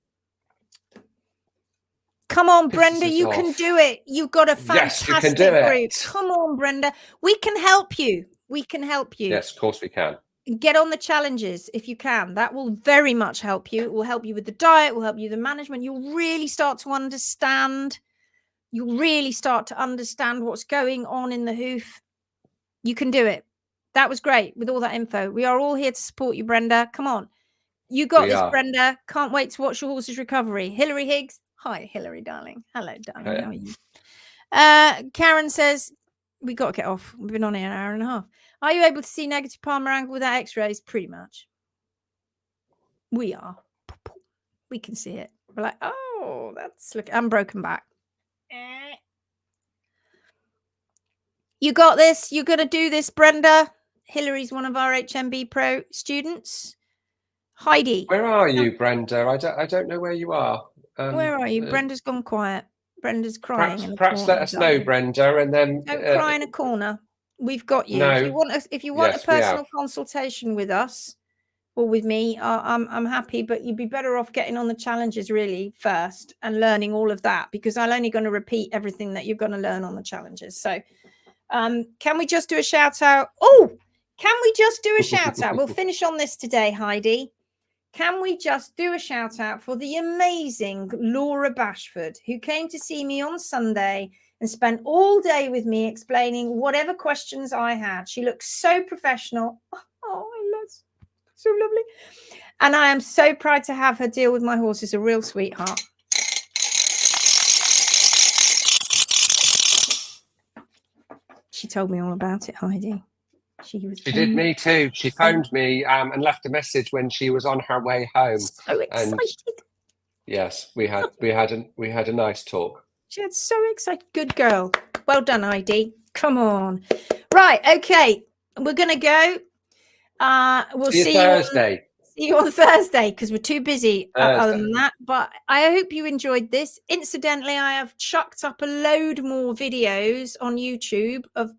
Come on, Brenda, you can do it. You've got a fantastic group. Come on, Brenda. We can help you. We can help you. Yes, of course we can. Get on the challenges if you can. That will very much help you. It will help you with the diet, will help you with the management. You'll really start to understand. You'll really start to understand what's going on in the hoof. You can do it. That was great with all that info. We are all here to support you, Brenda. Come on. You got this, Brenda. Can't wait to watch your horse's recovery. Hillary Higgs. Hi, Hillary, darling. Hello, darling. How are you? Karen says, we got to get off. We've been on here an hour and a half. Are you able to see negative palmar angle without x-rays? Pretty much. We are. We can see it. We're like, oh, that's look. I'm broken back. You got this. You're going to do this, Brenda. Hillary's one of our HMB Pro students. Heidi. Where are you, Brenda? I don't know where you are. Where are you? Brenda's gone quiet. Brenda's crying. Perhaps let us know, Brenda, and then don't cry in a corner. We've got you. No. If you want a personal consultation with us or with me, I'm happy. But you'd be better off getting on the challenges really first and learning all of that, because I'm only going to repeat everything that you're going to learn on the challenges. So, can we just do a shout out? Oh, can we just do a shout out? We'll finish on this today, Heidi. can we just do a shout out for the amazing Laura Bashford, who came to see me on Sunday and spent all day with me explaining whatever questions I had. She looks so professional. Oh, I love, so lovely. And I am so proud to have her deal with my horse. She's a real sweetheart. She told me all about it, Heidi. She did me too. She phoned me and left a message when she was on her way home. So excited. And yes, we had a nice talk. She had so excited. Good girl. Well done, Heidi. Come on. Right. Okay. We're gonna go. We'll see you Thursday. See you on Thursday because we're too busy other than that. But I hope you enjoyed this. Incidentally, I have chucked up a load more videos on YouTube of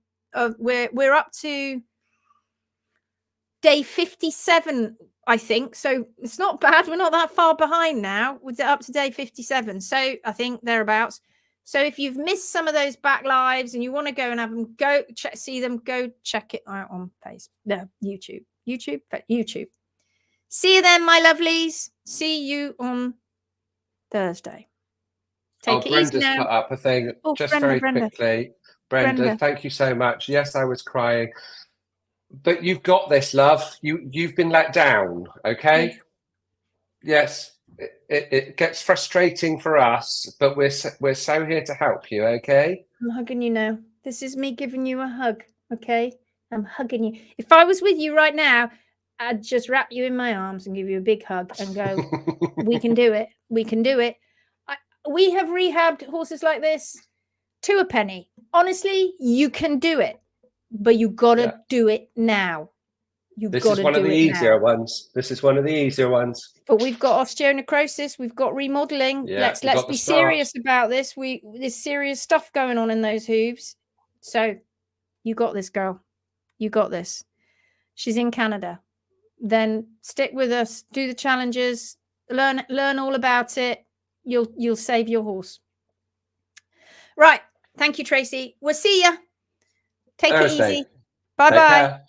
we're up to day 57, I think. So it's not bad. We're not that far behind now. We're up to day 57. So I think thereabouts. So if you've missed some of those back lives and you want to go and have them, go see them, go check it out on YouTube. See you then, my lovelies. See you on Thursday. Take it Brenda's easy now. put up a thing just very quickly. Brenda, thank you so much. Yes, I was crying. But you've got this, love. You've been let down, okay? Yes. It gets frustrating for us, but we're so here to help you, okay? I'm hugging you now. This is me giving you a hug, okay? I'm hugging you. If I was with you right now, I'd just wrap you in my arms and give you a big hug and go, we can do it. We can do it. We have rehabbed horses like this to a penny. Honestly, you can do it, but you got to do it now. This is one of the easier ones. This is one of the easier ones. But we've got osteonecrosis. We've got remodeling. Yeah, let's be serious about this. There's serious stuff going on in those hooves. So you got this, girl. You got this. She's in Canada. Then stick with us. Do the challenges. Learn all about it. You'll save your horse. Right. Thank you, Tracy. We'll see ya. Take it easy. Bye-bye.